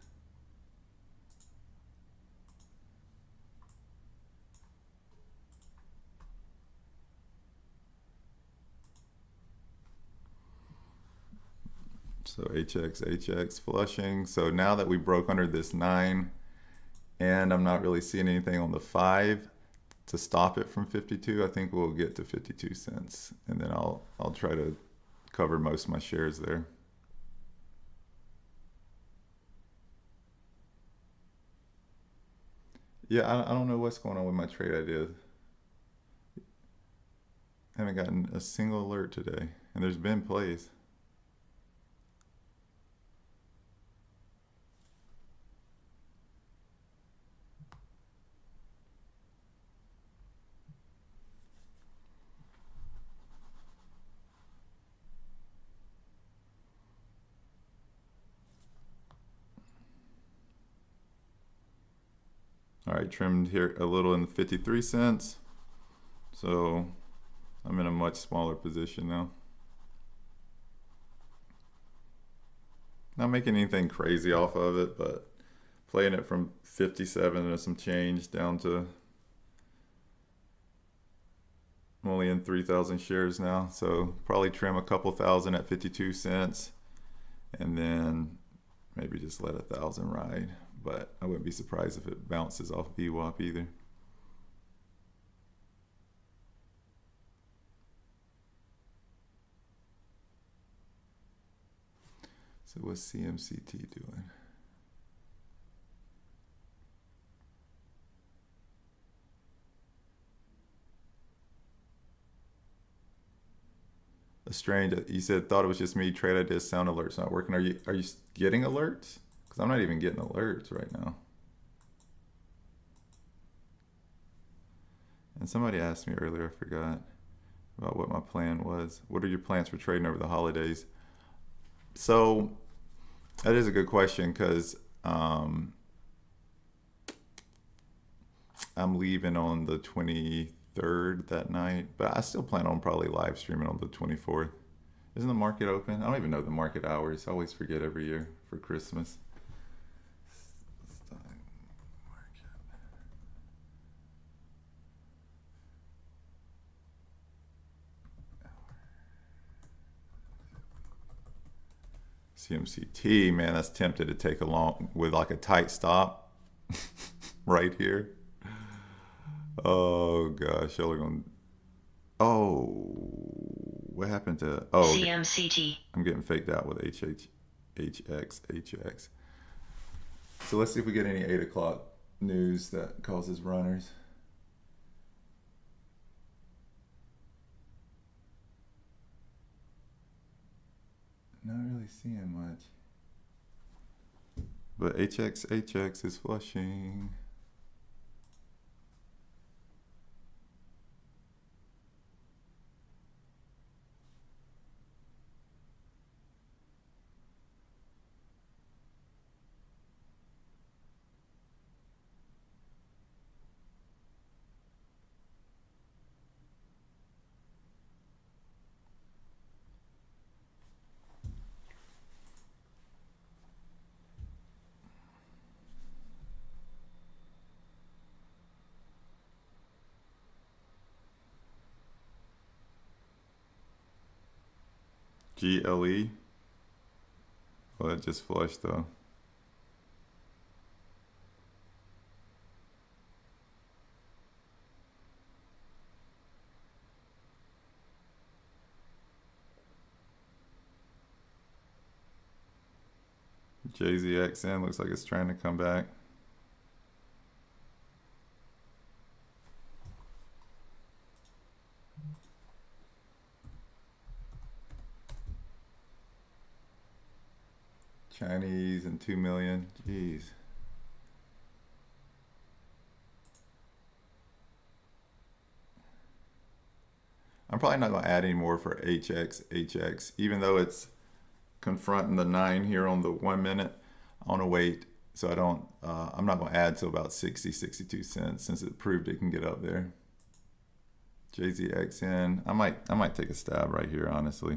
So HX flushing. So now that we broke under this 9 and I'm not really seeing anything on the 5 to stop it from 52, I think we'll get to 52 cents. And then I'll try to cover most of my shares there. Yeah, I don't know what's going on with my trade ideas. I haven't gotten a single alert today. And there's been plays. All right, trimmed here a little in 53 cents. So I'm in a much smaller position now. Not making anything crazy off of it, but playing it from 57 and some change down to I'm only in 3,000 shares now. So probably trim a couple thousand at 52 cents and then maybe just let 1,000 ride. But I wouldn't be surprised if it bounces off VWAP either. So what's CMCT doing? A strange, you said thought it was just me, trade ideas, sound alerts not working. Are you getting alerts? Because I'm not even getting alerts right now. And somebody asked me earlier, I forgot, about what my plan was. What are your plans for trading over the holidays? So that is a good question because I'm leaving on the 23rd that night, but I still plan on probably live streaming on the 24th. Isn't the market open? I don't even know the market hours. I always forget every year for Christmas. CMCT, man, that's tempted to take a long with like a tight stop right here. Oh gosh, y'all are going. Oh, what happened to? Oh, CMCT. I'm getting faked out with HX. So let's see if we get any 8 o'clock news that causes runners. Not really seeing much. But HX is flushing. GLE. Well, that just flushed though. JZXN looks like it's trying to come back. Chinese and 2 million. Jeez. I'm probably not going to add any more for HX, even though it's confronting the 9 here on the 1 minute. I want to wait, so I don't, I'm not going to add till about 60, 62 cents since it proved it can get up there. JZXN, I might take a stab right here, honestly.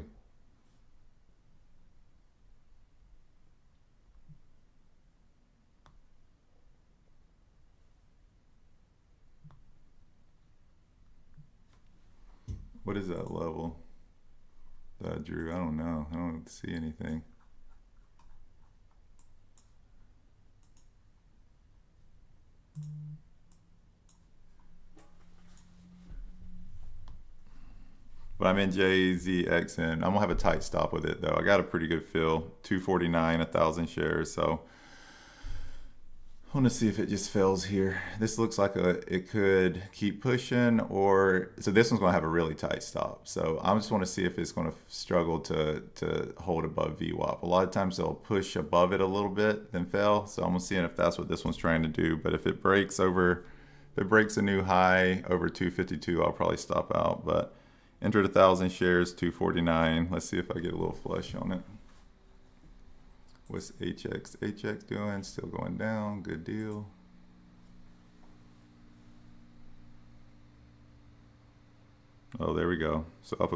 What is that level that I drew? I don't know. I don't see anything. But I'm in JZXN. I'm gonna have a tight stop with it though. I got a pretty good fill. 249, 1,000 shares. So I want to see if it just fails here. This looks like it could keep pushing, or so this one's going to have a really tight stop. So I just want to see if it's going to struggle to hold above VWAP. A lot of times they'll push above it a little bit, then fail. So I'm going to see if that's what this one's trying to do. But if it breaks over, if it breaks a new high over 252, I'll probably stop out. But entered 1,000 shares, 249. Let's see if I get a little flush on it. What's HX doing? Still going down. Good deal. Oh, there we go. So up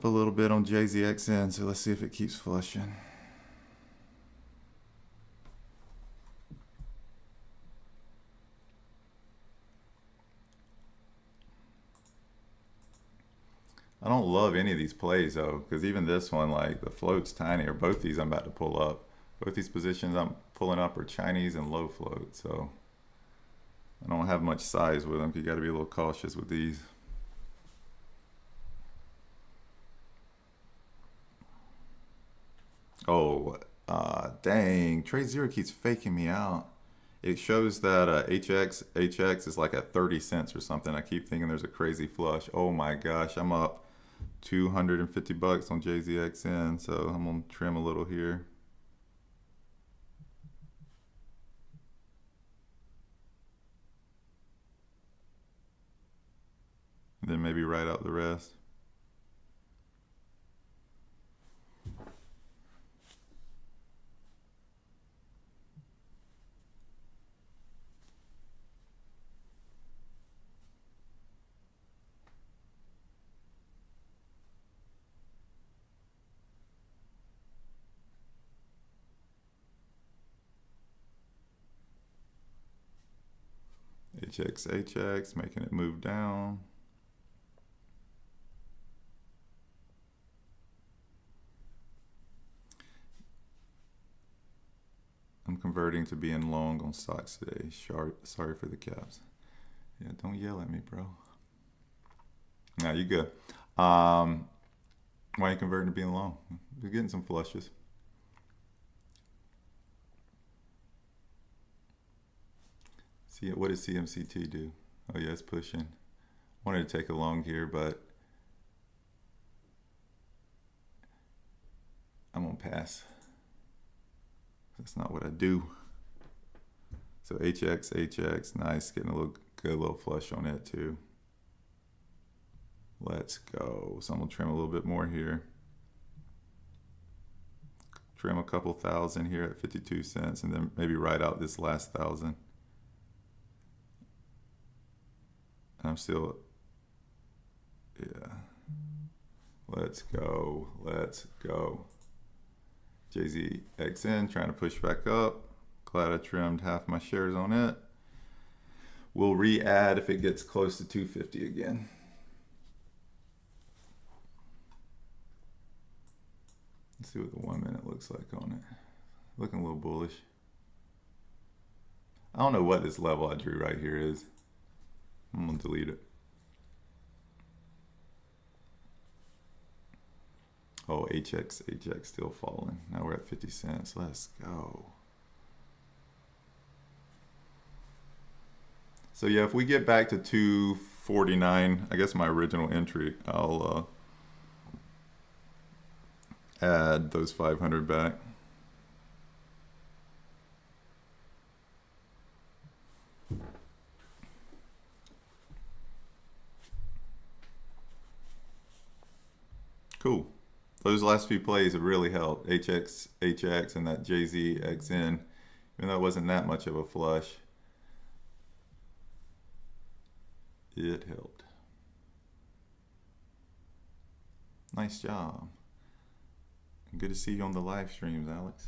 a little bit on JZXN. So let's see if it keeps flushing. I don't love any of these plays though, because even this one, like the float's tiny, or both these I'm about to pull up. Both these positions I'm pulling up are Chinese and low float, so I don't have much size with them. You got to be a little cautious with these. Oh, dang, TradeZero keeps faking me out. It shows that HX is like at 30 cents or something. I keep thinking there's a crazy flush. Oh my gosh, I'm up 250 bucks on JZXN, so I'm gonna trim a little here. And then maybe write out the rest. HX, making it move down. I'm converting to being long on stocks today. Sorry for the caps. Yeah, don't yell at me, bro. No, you good. Why are you converting to being long? We're getting some flushes. See, what does CMCT do? Oh yeah, it's pushing. Wanted to take a long here, but I'm gonna pass. That's not what I do. So HX, nice, getting a good little flush on that too. Let's go. So I'm gonna trim a little bit more here. Trim a couple thousand here at 52 cents, and then maybe write out this last 1,000. I'm still, yeah. Let's go. JZXN trying to push back up. Glad I trimmed half my shares on it. We'll re-add if it gets close to 250 again. Let's see what the 1 minute looks like on it. Looking a little bullish. I don't know what this level I drew right here is. I'm gonna delete it. Oh, HX still falling. Now we're at 50 cents. Let's go. So yeah, if we get back to 249, I guess my original entry, I'll add those 500 back. Cool. Those last few plays have really helped. HX, and that JZXN, even though it wasn't that much of a flush, it helped. Nice job. Good to see you on the live streams, Alex.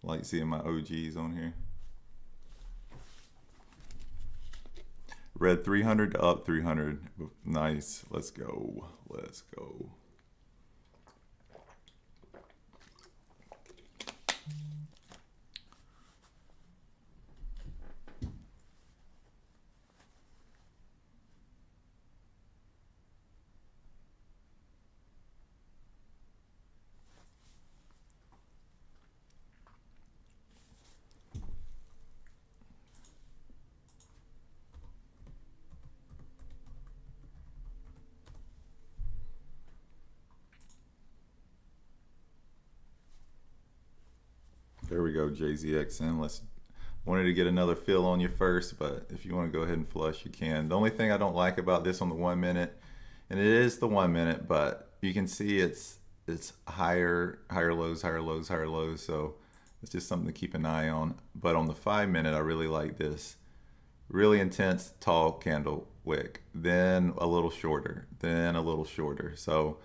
I like seeing my OGs on here. Red 300 to up 300. Nice. Let's go. Let's go. There we go, JZXN. Wanted to get another fill on you first, but if you want to go ahead and flush, you can. The only thing I don't like about this on the 1 minute, and it is the 1 minute, but you can see it's higher lows, higher lows, higher lows. So it's just something to keep an eye on. But on the 5 minute, I really like this. Really intense, tall candle wick, then a little shorter, then a little shorter. So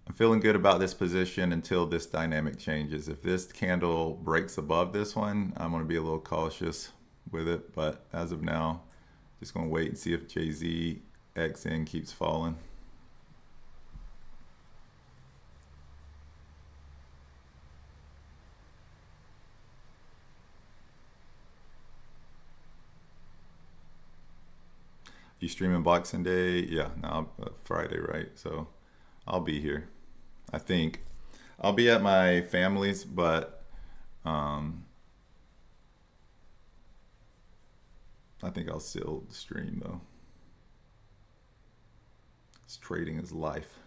I'm feeling good about this position until this dynamic changes. If this candle breaks above this one, I'm going to be a little cautious with it. But as of now, just going to wait and see if JZXN keeps falling. You streaming Boxing Day? Yeah, now Friday, right? So I'll be here. I think I'll be at my family's, but I think I'll still stream though. It's trading is life.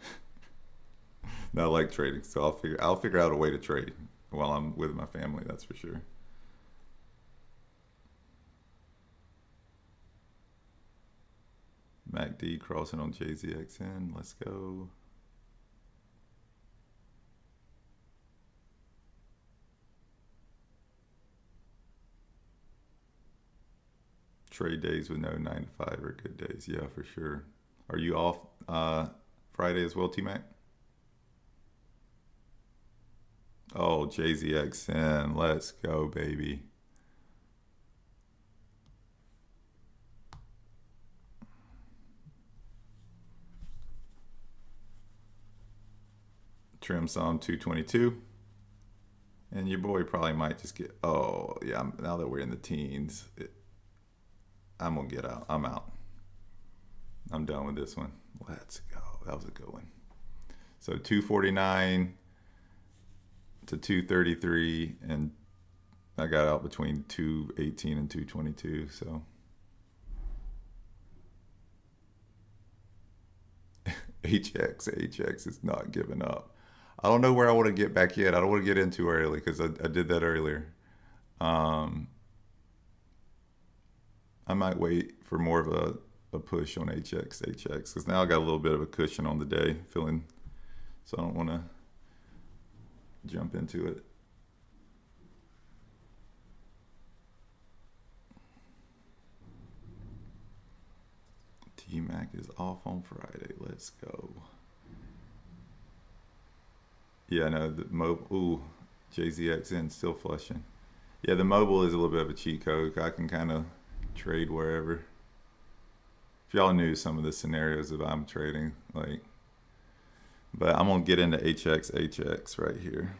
Not like trading, so I'll figure out a way to trade while I'm with my family. That's for sure. MACD crossing on JZXN. Let's go. Trade days with no 9 to 5 are good days. Yeah, for sure. Are you off Friday as well, T-Mac? Oh, JZXN. Let's go, baby. Trim some 222. And your boy probably might just get, oh, yeah, now that we're in the teens, I'm going to get out. I'm out. I'm done with this one. Let's go. That was a good one. So 249 to 233, and I got out between 218 and 222. So HX is not giving up. I don't know where I want to get back yet. I don't want to get in too early because I did that earlier. I might wait for more of a push on HX because now I got a little bit of a cushion on the day, feeling, so I don't want to jump into it. T-Mac is off on Friday. Let's go. Yeah, no, the ooh, JZXN still flushing. Yeah, the mobile is a little bit of a cheat code. I can kind of trade wherever. If y'all knew some of the scenarios that I'm trading, like, but I'm gonna get into HX right here.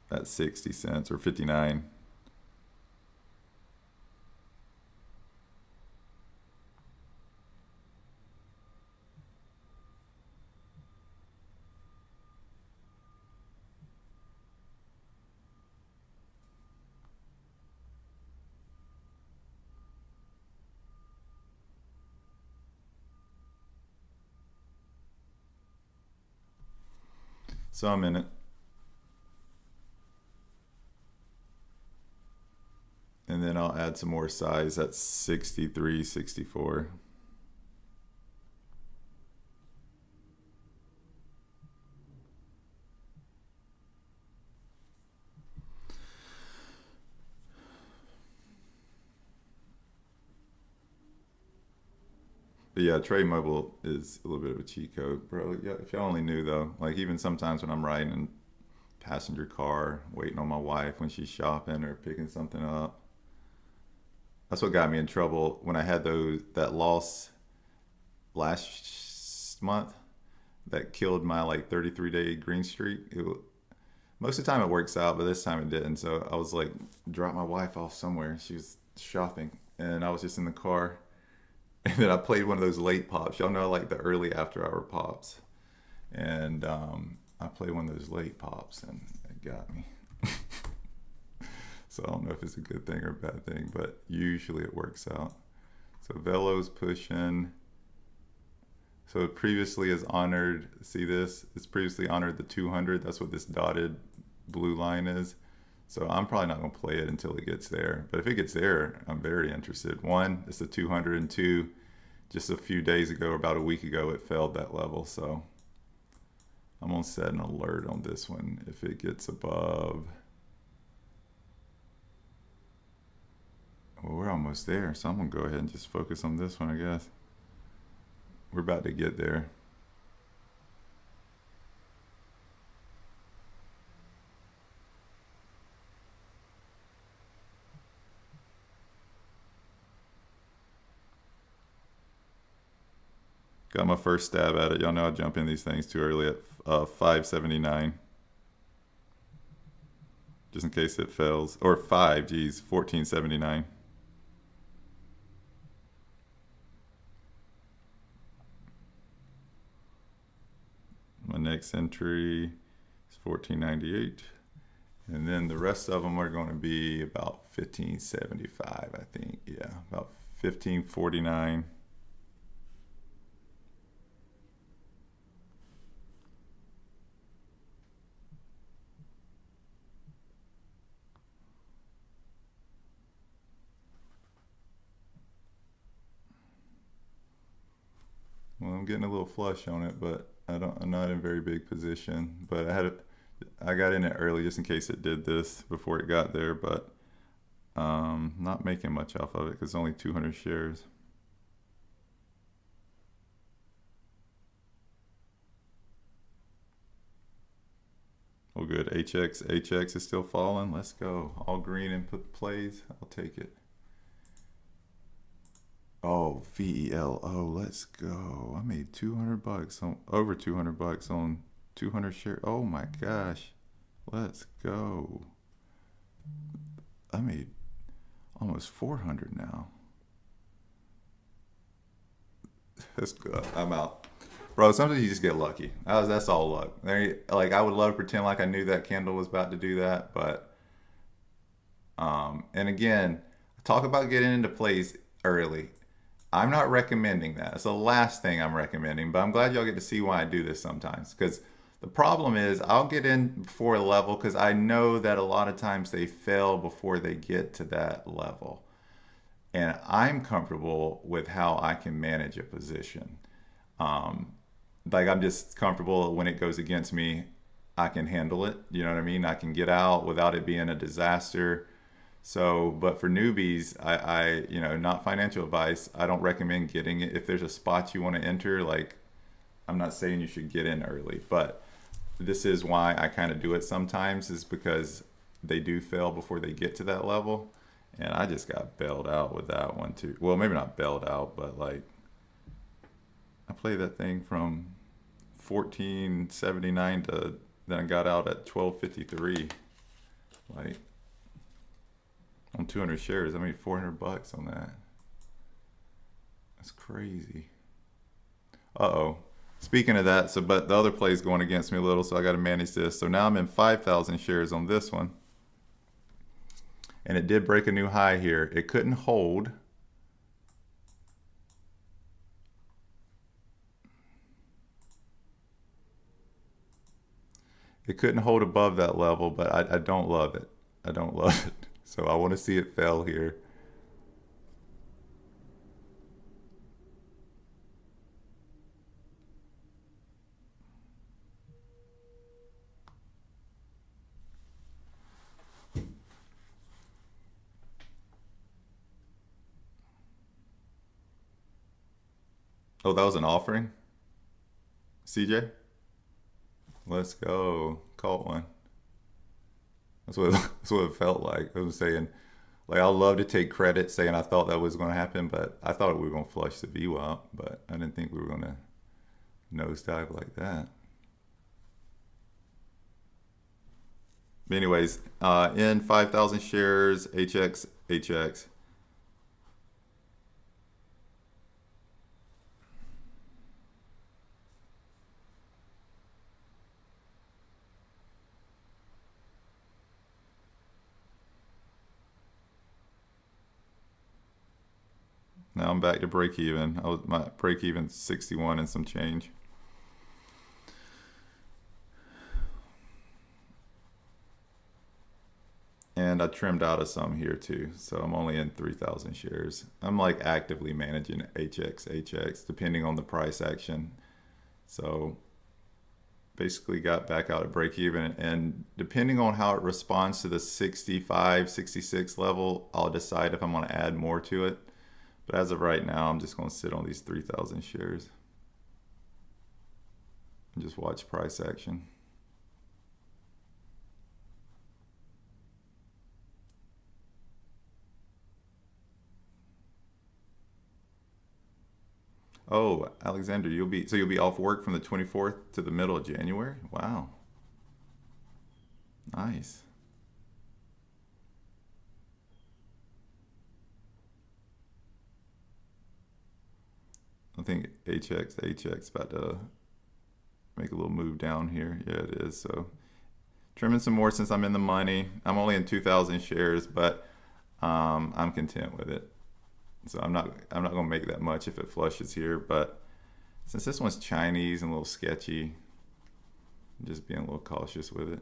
That's 60 cents or 59. So I'm in it. And then I'll add some more size. That's 63, 64. But yeah, Trade Mobile is a little bit of a cheat code, bro. Yeah, if y'all only knew though, like even sometimes when I'm riding in passenger car, waiting on my wife when she's shopping or picking something up, that's what got me in trouble when I had that loss last month that killed my like 33-day green streak. Most of the time it works out, but this time it didn't. So I was like, drop my wife off somewhere. She was shopping, and I was just in the car. And then I played one of those late pops. Y'all know, like the early after hour pops. And I played one of those late pops, and it got me. So I don't know if it's a good thing or a bad thing, but usually it works out. So Velo's pushing. So it previously has honored, see this? It's previously honored the 200. That's what this dotted blue line is. So I'm probably not going to play it until it gets there. But if it gets there, I'm very interested. One, it's the 200, and two, just a few days ago, or about a week ago, it failed that level. So I'm going to set an alert on this one if it gets above. Well, we're almost there. So I'm going to go ahead and just focus on this one, I guess. We're about to get there. Got my first stab at it. Y'all know I jump in these things too early at 579. Just in case it fails. Or 1479. My next entry is 1498. And then the rest of them are going to be about 1575, I think. Yeah, about 1549. Well, I'm getting a little flush on it, but I'm not in very big position. But I got in it early just in case it did this before it got there, but not making much off of it because it's only 200 shares. Oh, good. HX is still falling. Let's go. All green input plays. I'll take it. Oh, VELO, let's go. I made 200 bucks on over 200 bucks on 200 shares. Oh my gosh. Let's go. I made almost 400 now. That's good. I'm out. Bro, sometimes you just get lucky. That's all luck. Like I would love to pretend like I knew that candle was about to do that, but and again, talk about getting into plays early. I'm not recommending that. It's the last thing I'm recommending, but I'm glad y'all get to see why I do this sometimes. Because the problem is I'll get in before a level because I know that a lot of times they fail before they get to that level. And I'm comfortable with how I can manage a position. Like I'm just comfortable when it goes against me, I can handle it. You know what I mean? I can get out without it being a disaster. So, but for newbies, I not financial advice. I don't recommend getting it. If there's a spot you want to enter, like, I'm not saying you should get in early, but this is why I kind of do it sometimes, is because they do fail before they get to that level. And I just got bailed out with that one too. Well, maybe not bailed out, but like I played that thing from 1479 to then I got out at 1253. Like on 200 shares, I made $400 on that. That's crazy. Uh-oh. Speaking of that, so but the other play is going against me a little, so I got to manage this. So now I'm in 5,000 shares on this one. And it did break a new high here. It couldn't hold. It couldn't hold above that level, but I don't love it. I don't love it. So I want to see it fail here. Oh, that was an offering? CJ? Let's go. Caught one. That's what it felt like. I was saying, like, I love to take credit saying I thought that was going to happen, but I thought we were going to flush the VWAP, but I didn't think we were going to nosedive like that. But anyways, in 5,000 shares, HX. Now I'm back to break even. My break even 61 and some change. And I trimmed out of some here too. So I'm only in 3,000 shares. I'm like actively managing HX depending on the price action. So basically got back out at break even, and depending on how it responds to the 65, 66 level, I'll decide if I'm going to add more to it. But as of right now, I'm just going to sit on these 3,000 shares and just watch price action. Oh, Alexander, you'll be off work from the 24th to the middle of January? Wow. Nice. I think HX about to make a little move down here. Yeah, it is. So trimming some more since I'm in the money. I'm only in 2,000 shares, but I'm content with it. So I'm not gonna make that much if it flushes here, but since this one's Chinese and a little sketchy, I'm just being a little cautious with it.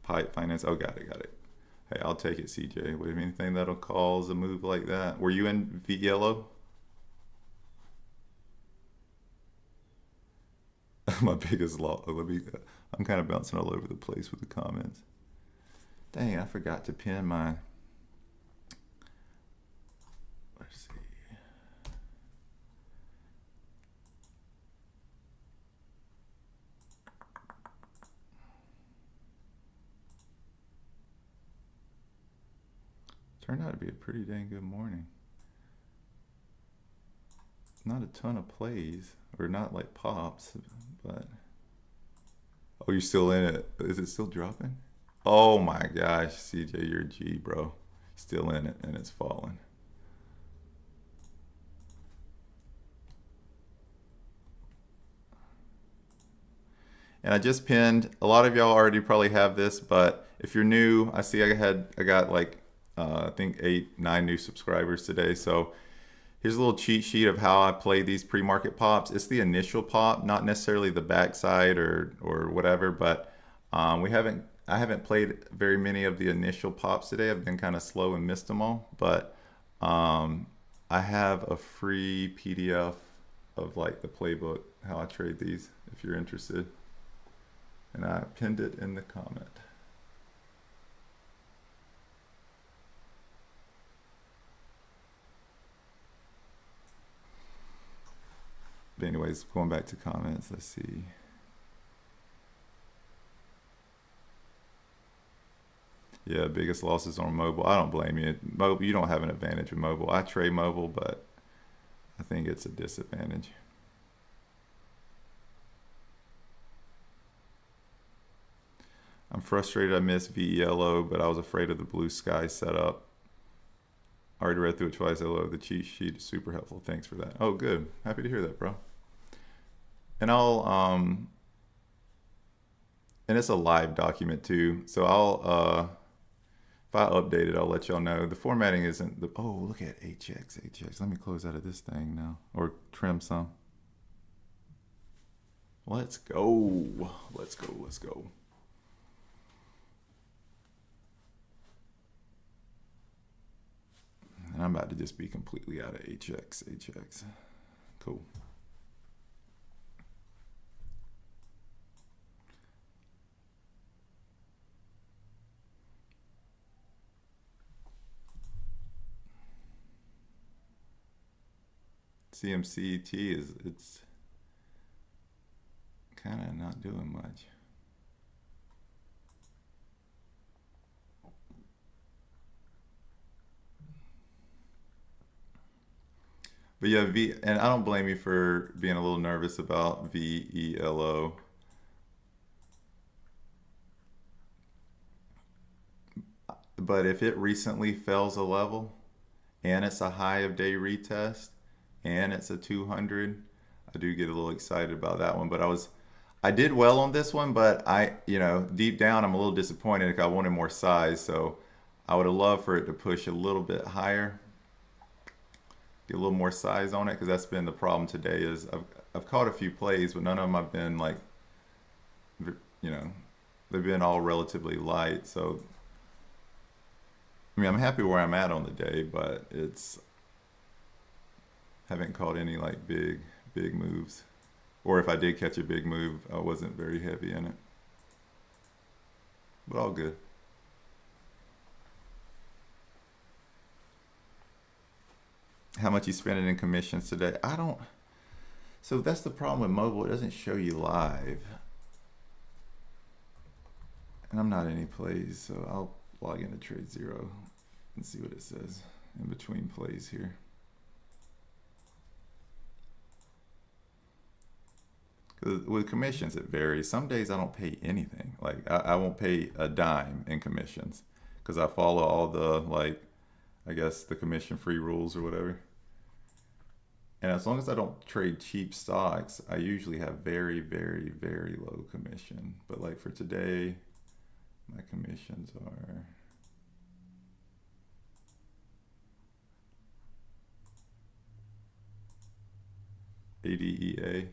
Pipe finance. Oh, got it. Hey, I'll take it, CJ. What do you mean, anything that'll cause a move like that? Were you in V yellow? My biggest loss. I'm kind of bouncing all over the place with the comments. Dang, I forgot to pin my. Let's see. Turned out to be a pretty dang good morning. Not a ton of plays, or not like pops, but. Oh, you're still in it. Is it still dropping? Oh my gosh, CJ, you're a G, bro. Still in it, and it's falling. And I just pinned. A lot of y'all already probably have this, but if you're new, I see I got like I think 8, 9 new subscribers today. So here's a little cheat sheet of how I play these pre-market pops. It's the initial pop, not necessarily the backside or whatever, but I haven't played very many of the initial pops today. I've been kind of slow and missed them all, but I have a free PDF of like the playbook, how I trade these, if you're interested. And I pinned it in the comment. But anyways, going back to comments, let's see. Yeah, biggest losses on mobile. I don't blame you. Mobile, you don't have an advantage with mobile. I trade mobile, but I think it's a disadvantage. I'm frustrated I missed VELO, but I was afraid of the blue sky setup. I already read through it twice. I love the cheat sheet. It's super helpful. Thanks for that. Oh, good. Happy to hear that, bro. And and it's a live document too. So if I update it, I'll let y'all know. The formatting isn't the, oh, look at HX. Let me close out of this thing now, or trim some. Let's go. Let's go. And I'm about to just be completely out of HX. Cool. CMCT it's kind of not doing much. But yeah, and I don't blame you for being a little nervous about VELO. But if it recently fails a level and it's a high of day retest and it's a 200, I do get a little excited about that one. But I did well on this one, but deep down I'm a little disappointed because I wanted more size. So I would have loved for it to push a little bit higher, get a little more size on it, because that's been the problem today. Is I've caught a few plays, but none of them have been like, they've been all relatively light. So I mean, I'm happy where I'm at on the day, but haven't caught any like big moves. Or if I did catch a big move, I wasn't very heavy in it. But all good. How much you spending in commissions today? So that's the problem with mobile. It doesn't show you live. And I'm not in any plays, so I'll log into TradeZero and see what it says in between plays here. With commissions, it varies. Some days I don't pay anything. Like I won't pay a dime in commissions because I follow all the I guess the commission-free rules or whatever. And as long as I don't trade cheap stocks, I usually have very, very, very low commission. But like for today, my commissions are ADEA.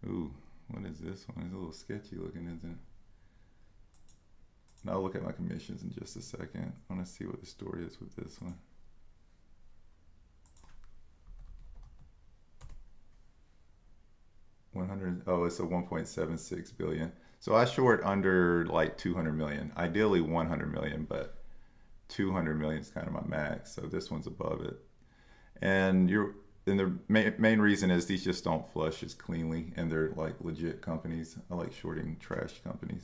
Ooh, what is this one? It's a little sketchy looking, isn't it? Now I'll look at my commissions in just a second. I want to see what the story is with this one. It's a 1.76 billion. So I short under like 200 million. Ideally 100 million, but 200 million is kind of my max. So this one's above it. And the main reason is these just don't flush as cleanly, and they're like legit companies. I like shorting trash companies.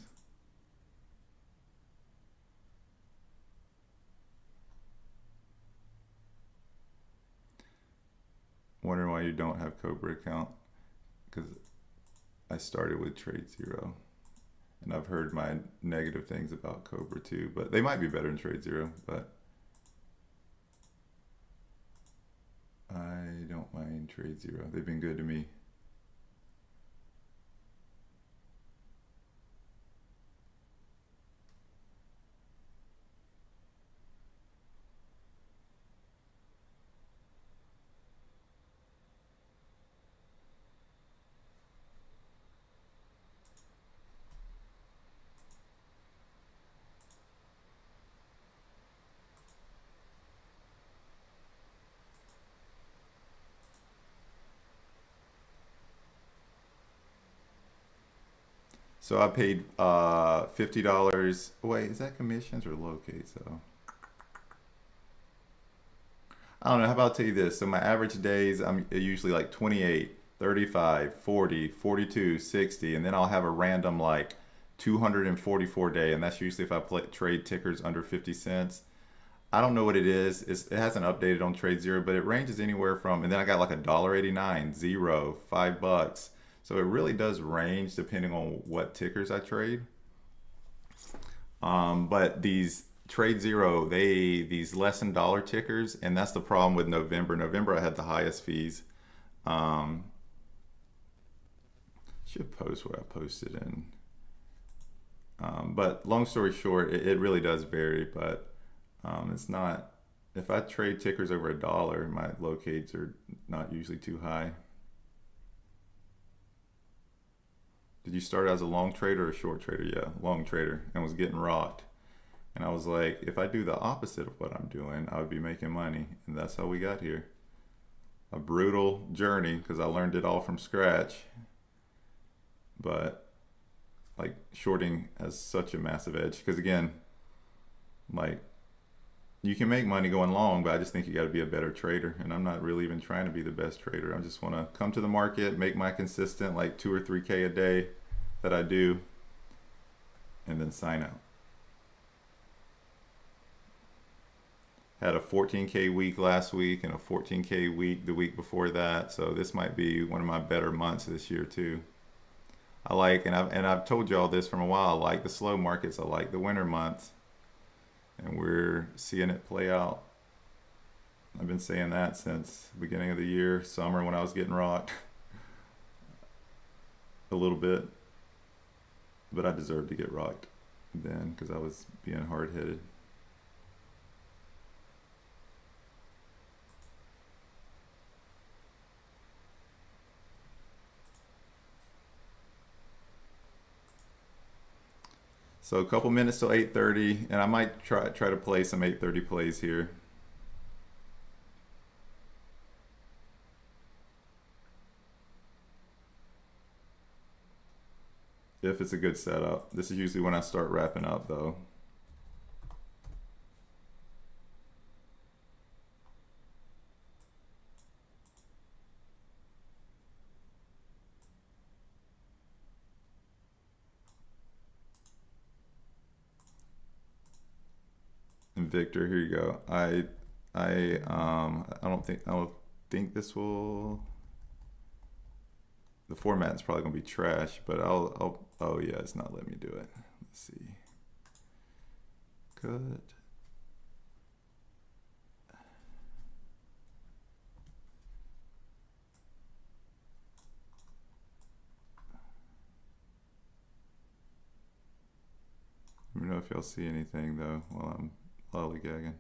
Wondering why you don't have Cobra account? Because I started with TradeZero, and I've heard my negative things about Cobra too, but they might be better than TradeZero, but I don't mind TradeZero. They've been good to me. So I paid $50. Wait, is that commissions or locates though? I don't know. How about I tell you this? So my average days, I'm usually like 28, 35, 40, 42, 60, and then I'll have a random like 244 day, and that's usually if I trade tickers under 50 cents. I don't know what it is. It hasn't updated on TradeZero, but it ranges anywhere from, and then I got like a $1.89, zero, $5. So it really does range depending on what tickers I trade. But these TradeZero, these less than dollar tickers, and that's the problem with November. November I had the highest fees. Um, should post what I posted in. But long story short, it really does vary. But it's not. If I trade tickers over $1, my locates are not usually too high. Did you start as a long trader or a short trader? Yeah, long trader, and was getting rocked. And I was like, if I do the opposite of what I'm doing, I would be making money. And that's how we got here. A brutal journey because I learned it all from scratch. But like shorting has such a massive edge because again, like you can make money going long, but I just think you got to be a better trader. And I'm not really even trying to be the best trader. I just want to come to the market, make my consistent like 2 or 3K a day that I do, and then sign out. Had a 14K week last week and a 14K week the week before that. So this might be one of my better months this year too. I like, and I've told y'all this from a while, I like the slow markets, I like the winter months. And we're seeing it play out. I've been saying that since the beginning of the year, summer when I was getting rocked a little bit. But I deserved to get rocked then because I was being hard-headed. So a couple minutes till 8:30, and I might try to play some 8:30 plays here. If it's a good setup. This is usually when I start wrapping up though. And Victor, here you go. I don't think this will. The format's probably gonna be trash, but oh yeah, it's not letting me do it. Let's see. Good. Let me know if y'all see anything though while I'm lollygagging.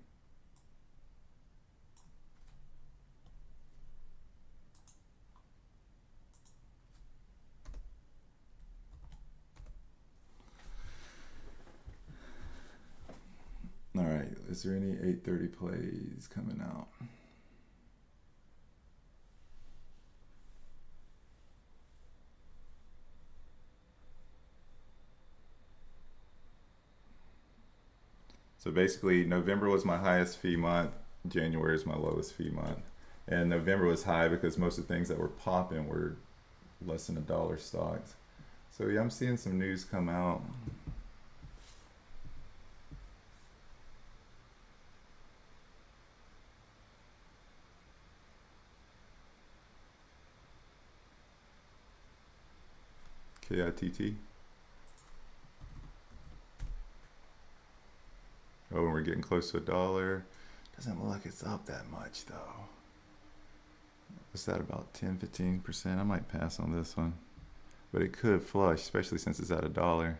All right, is there any 8:30 plays coming out? So basically, November was my highest fee month. January is my lowest fee month. And November was high because most of the things that were popping were less than $1 stocks. So yeah, I'm seeing some news come out. KITT. Oh, and we're getting close to $1. Doesn't look like it's up that much though. What's that, about 10-15%? I might pass on this one. But it could flush, especially since it's at $1.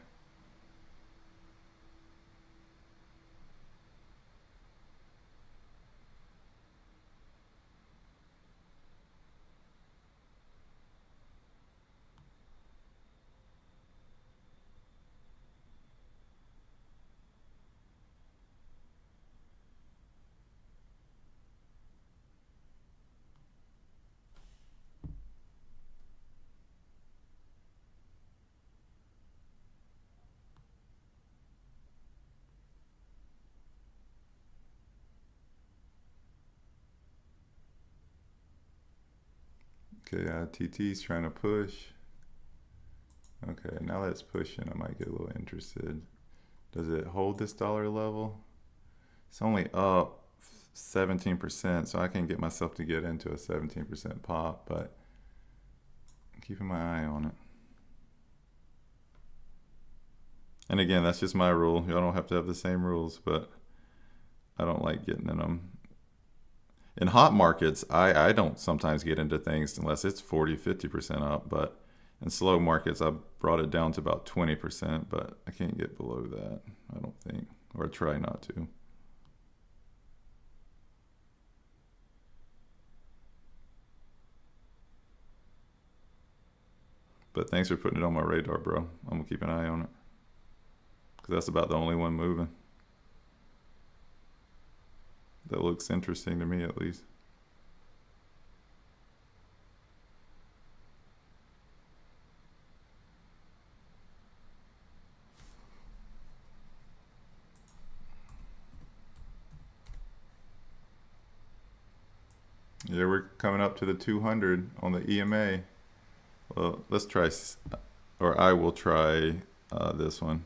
KITT's trying to push. Okay, now that's pushing. I might get a little interested. Does it hold this dollar level? It's only up 17%, so I can get myself to get into a 17% pop, but I'm keeping my eye on it. And again, that's just my rule. Y'all don't have to have the same rules, but I don't like getting in them. In hot markets, I don't sometimes get into things unless it's 40, 50% up, but in slow markets, I brought it down to about 20%, but I can't get below that, I don't think, or I try not to. But thanks for putting it on my radar, bro. I'm gonna keep an eye on it, because that's about the only one moving. That looks interesting to me, at least. Yeah, we're coming up to the 200 on the EMA. Well, let's try, or I will try this one.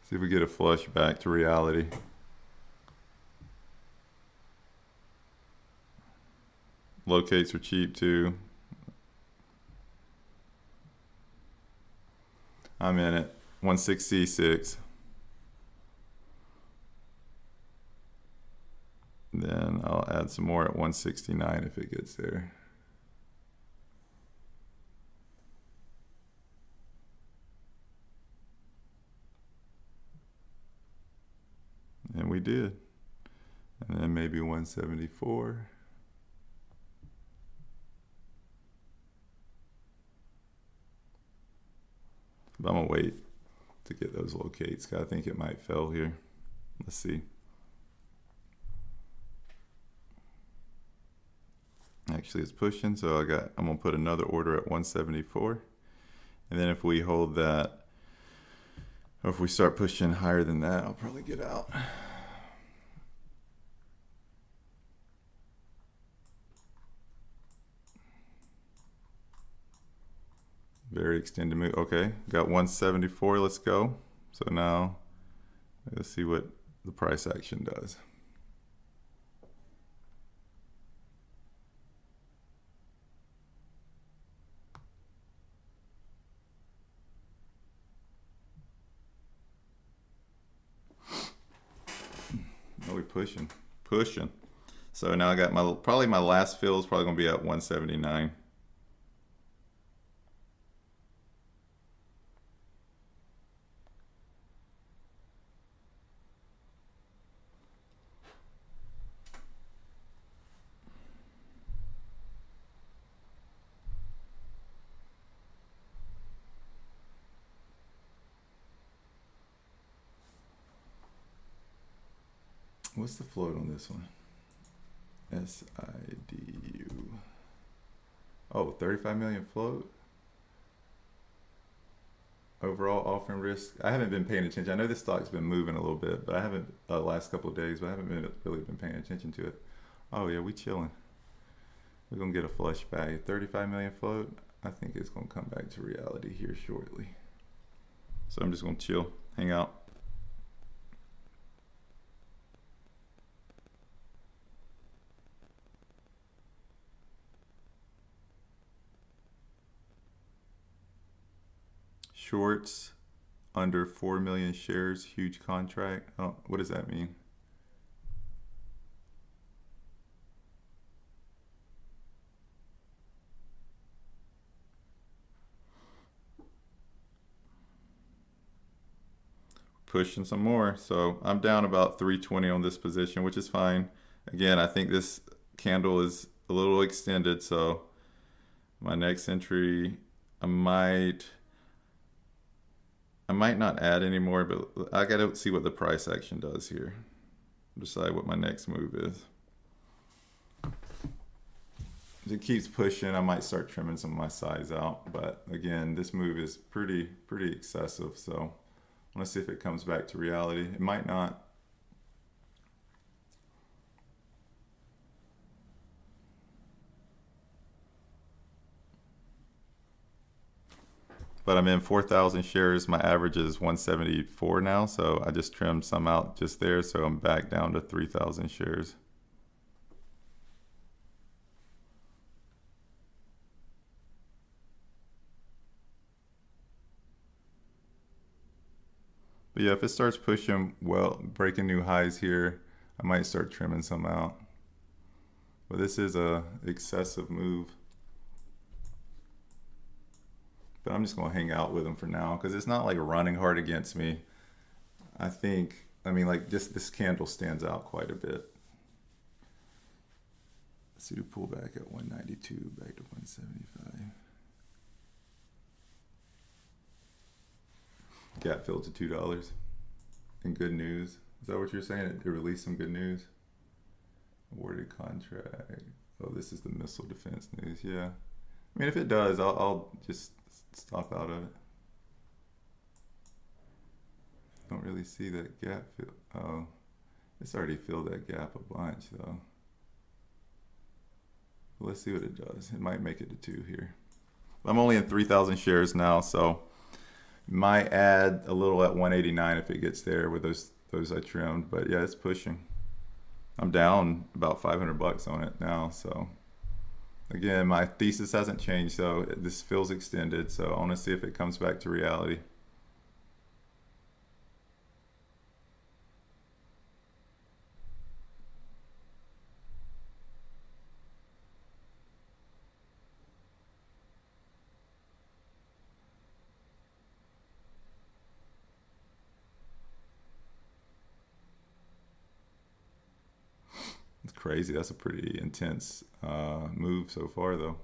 See if we get a flush back to reality. Locates are cheap too. I'm in it. 166. Then I'll add some more at 169 if it gets there. And we did. And then maybe 174. But I'm gonna wait to get those locates. I think it might fail here. Let's see. Actually, it's pushing, so I'm gonna put another order at 174. And then if we hold that, or if we start pushing higher than that, I'll probably get out. Very extended move. Okay, got 174. Let's go. So now let's see what the price action does. Oh, we're pushing. So now I got probably my last fill is probably gonna be at 179. What's the float on this one? SIDU. Oh, 35 million float. Overall offering risk. I haven't been paying attention. I know this stock's been moving a little bit, but I haven't last couple of days, but I haven't really been paying attention to it. Oh yeah, we chilling. We're gonna get a flush back. 35 million float. I think it's gonna come back to reality here shortly. So I'm just gonna chill, hang out. Shorts under 4 million shares, huge contract. Oh, what does that mean? Pushing some more. So I'm down about 320 on this position, which is fine. Again, I think this candle is a little extended, so my next entry, I might not add anymore, but I gotta see what the price action does here. Decide what my next move is. If it keeps pushing, I might start trimming some of my size out. But again, this move is pretty excessive. So I want to see if it comes back to reality. It might not. but I'm in 4,000 shares. My average is 174 now, so I just trimmed some out just there, so I'm back down to 3,000 shares. But yeah, if it starts pushing, well, breaking new highs here, I might start trimming some out. But this is a excessive move. But I'm just going to hang out with them for now because it's not like running hard against me. I mean, like just this candle stands out quite a bit. Let's see the pullback at 192, back to 175. Gap filled to $2. And good news. Is that what you're saying? It released some good news? Awarded contract. Oh, this is the missile defense news. Yeah. I mean, if it does, I'll just stop out of it. Don't really see that gap fill. Oh, it's already filled that gap a bunch though. Let's see what it does. It might make it to 2 here. I'm only in 3,000 shares now, so might add a little at 189 if it gets there with those I trimmed. But yeah, it's pushing. I'm down about 500 bucks on it now, so again, my thesis hasn't changed, so this feels extended, so I want to see if it comes back to reality. It's crazy. That's a pretty intense move so far, though.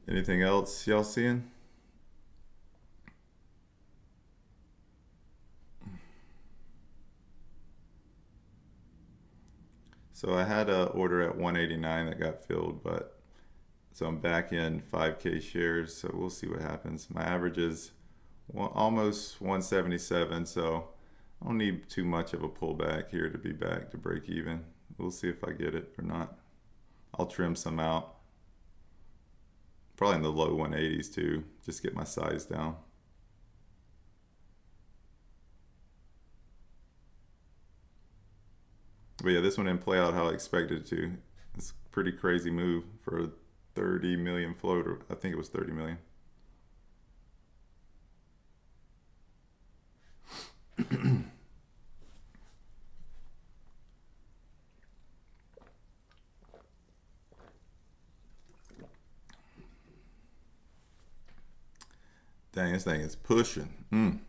Anything else y'all seeing? So I had an order at 189 that got filled, but so I'm back in 5K shares, so we'll see what happens. My average is almost 177, so I don't need too much of a pullback here to be back to break even. We'll see if I get it or not. I'll trim some out. Probably in the low 180s too, just get my size down. But yeah, this one didn't play out how I expected it to. It's a pretty crazy move for a 30 million float, or I think it was 30 million. Dang, this thing is pushing. I'm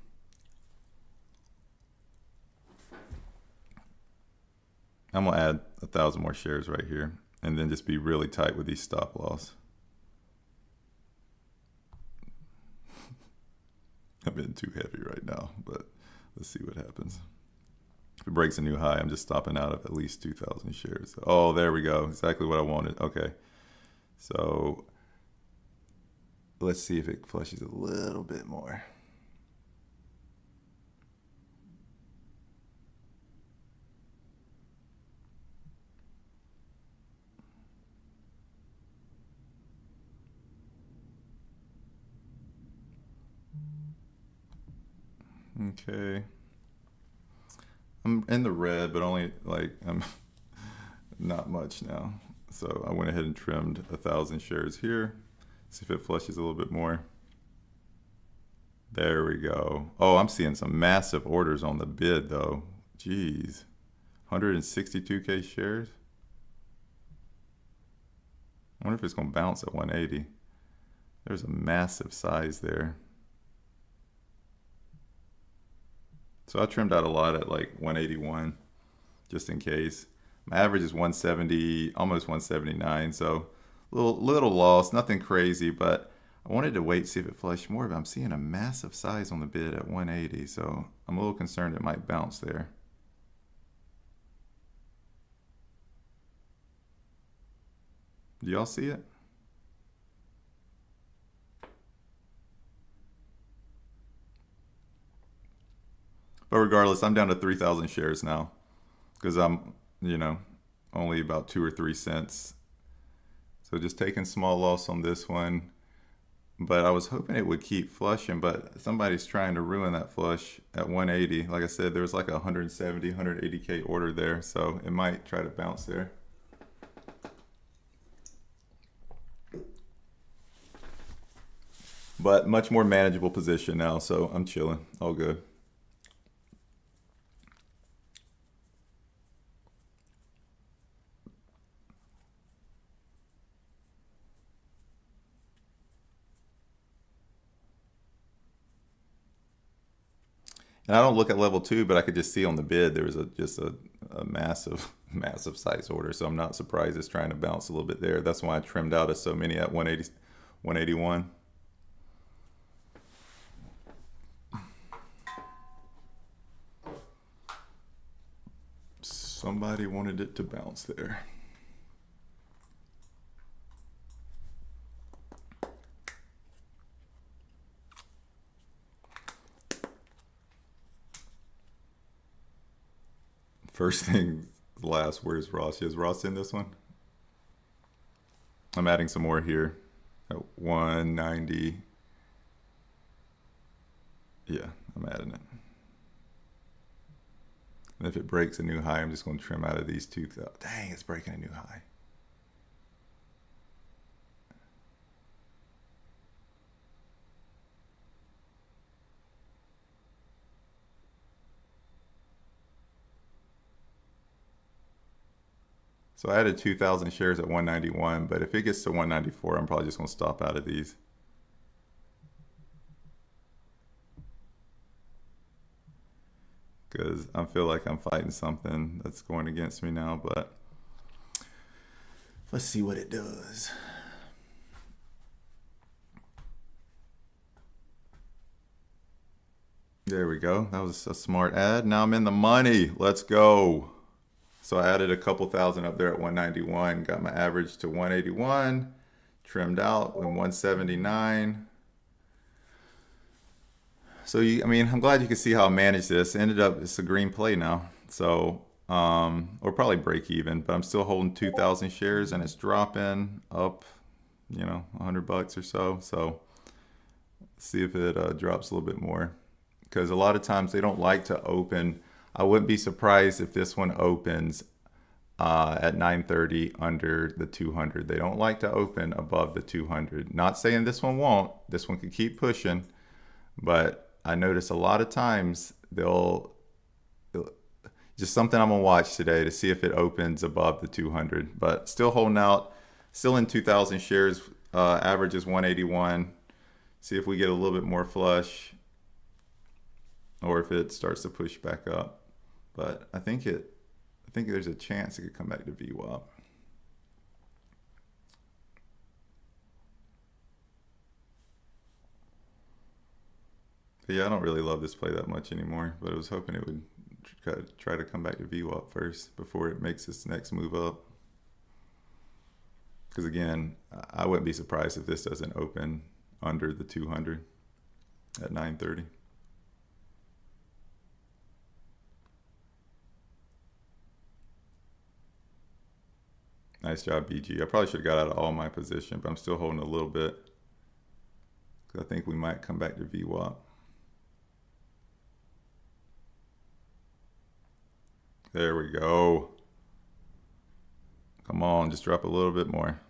gonna add 1,000 more shares right here and then just be really tight with these stop loss. I'm in too heavy right now, but let's see what happens. If it breaks a new high, I'm just stopping out of at least 2,000 shares. Oh, there we go. Exactly what I wanted. Okay. So let's see if it flushes a little bit more. Okay. I'm in the red, but only like I'm not much now. So I went ahead and trimmed 1,000 shares here. See if it flushes a little bit more. There we go. Oh, I'm seeing some massive orders on the bid though. Jeez. 162K shares. I wonder if it's going to bounce at 180. There's a massive size there. So I trimmed out a lot at like 181 just in case. My average is 170, almost 179. So little loss, nothing crazy, but I wanted to wait, see if it flushed more, but I'm seeing a massive size on the bid at 180. So I'm a little concerned it might bounce there. Do y'all see it? But regardless, I'm down to 3,000 shares now because I'm, only about 2 or 3 cents. So just taking small loss on this one. But I was hoping it would keep flushing, but somebody's trying to ruin that flush at 180. Like I said, there was like a 170, 180K order there. So it might try to bounce there. But much more manageable position now, so I'm chilling. All good. And I don't look at level 2, but I could just see on the bid there was just a massive, massive size order. So I'm not surprised it's trying to bounce a little bit there. That's why I trimmed out of so many at 180, 181. Somebody wanted it to bounce there. First thing last, where's Ross? Is Ross in this one? I'm adding some more here at 190. Yeah, I'm adding it. And if it breaks a new high, I'm just going to trim out of these 2,000. Dang, it's breaking a new high. So I added 2,000 shares at 191, but if it gets to 194, I'm probably just going to stop out of these. Because I feel like I'm fighting something that's going against me now, but let's see what it does. There we go. That was a smart ad. Now I'm in the money. Let's go. So I added a couple thousand up there at 191, got my average to 181, trimmed out in 179. So I'm glad you can see how I managed this. Ended up, it's a green play now. So, or probably break even, but I'm still holding 2,000 shares and it's dropping up, $100 or so. So let's see if it drops a little bit more. Because a lot of times they don't like to open. I wouldn't be surprised if this one opens at 9:30 under the 200. They don't like to open above the 200. Not saying this one won't. This one could keep pushing. But I notice a lot of times they'll just something I'm going to watch today to see if it opens above the 200. But still holding out. Still in 2,000 shares. Average is 181. See if we get a little bit more flush. Or if it starts to push back up. But I think there's a chance it could come back to VWAP. But yeah, I don't really love this play that much anymore, but I was hoping it would try to come back to VWAP first before it makes its next move up. Because again, I wouldn't be surprised if this doesn't open under the 200 at 9:30. Nice job, BG. I probably should have got out of all my position, but I'm still holding a little bit. Because I think we might come back to VWAP. There we go. Come on, just drop a little bit more.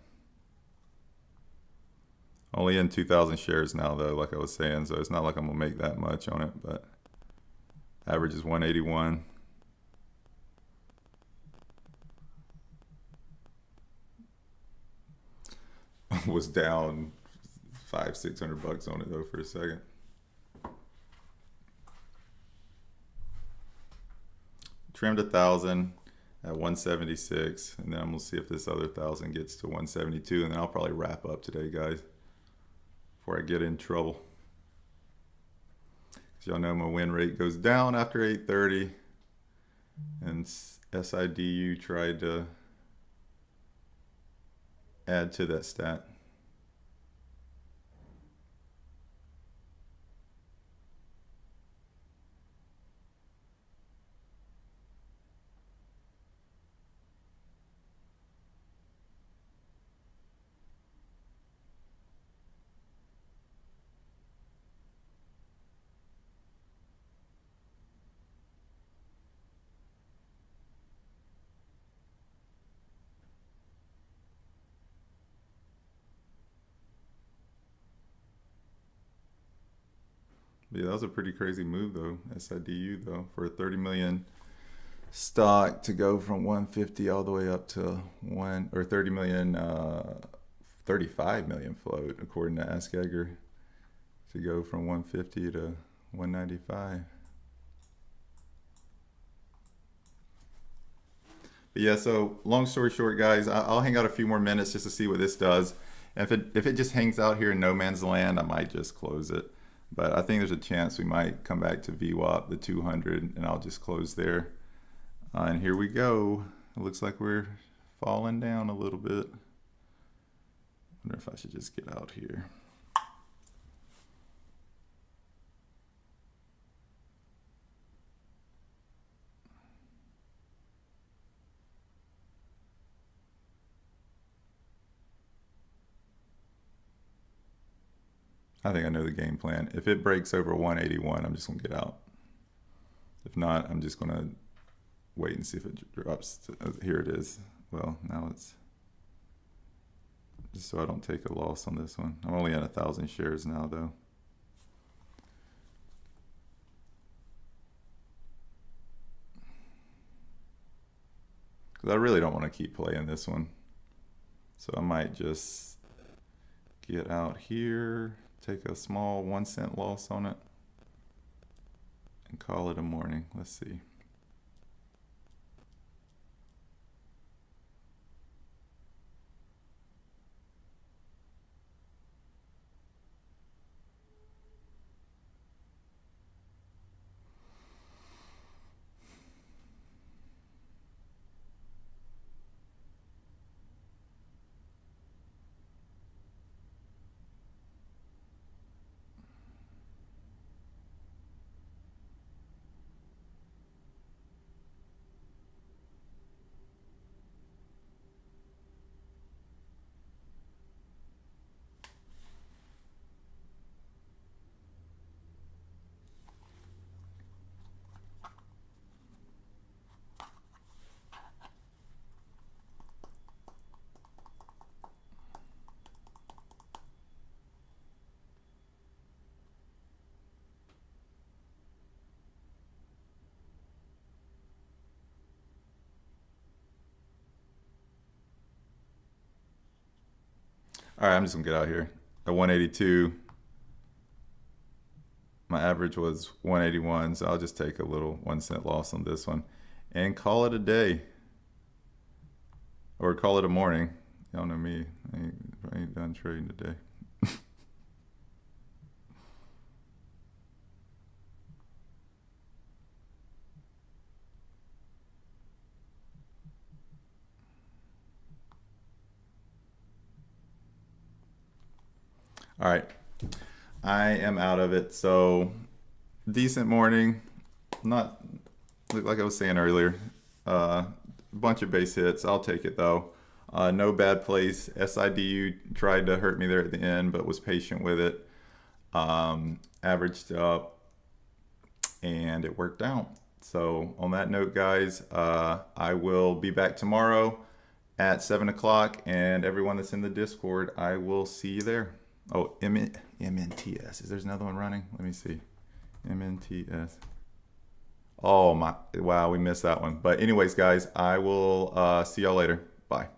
Only in 2,000 shares now, though, like I was saying, so it's not like I'm going to make that much on it, but average is 181. Was down $500-600 on it though for a second. trimmed 1,000 at 176, and then I'm gonna see if this other 1,000 gets to 172, and then I'll probably wrap up today, guys, before I get in trouble. Because y'all know my win rate goes down after 8:30, and SIDU tried to add to that stat. Yeah, that was a pretty crazy move though, SIDU though, for a 30 million stock to go from 150 all the way up to 30 million, 35 million float according to AskEdgar, to go from 150 to 195. But yeah, so long story short, guys, I'll hang out a few more minutes just to see what this does. And if it just hangs out here in no man's land, I might just close it. But I think there's a chance we might come back to VWAP, the 200, and I'll just close there. And here we go. It looks like we're falling down a little bit. I wonder if I should just get out here. I think I know the game plan. If it breaks over 181, I'm just gonna get out. If not, I'm just gonna wait and see if it drops. Here it is. Well, now it's just so I don't take a loss on this one. I'm only at 1,000 shares now though. Because I really don't want to keep playing this one. So I might just get out here, take a small 1 cent loss on it, and call it a morning. Let's see. All right, I'm just gonna get out here. At 182, my average was 181, so I'll just take a little 1 cent loss on this one and call it a day, or call it a morning. Y'all know me, I ain't done trading today. All right, I am out of it. So decent morning, not like I was saying earlier, bunch of base hits. I'll take it though. No bad place. SIDU tried to hurt me there at the end, but was patient with it. Averaged up, and it worked out. So on that note, guys, I will be back tomorrow at 7 o'clock, and everyone that's in the Discord, I will see you there. Oh, MNTS. Is there another one running? Let me see. MNTS. Oh my, wow, we missed that one. But anyways, guys, I will see y'all later. Bye.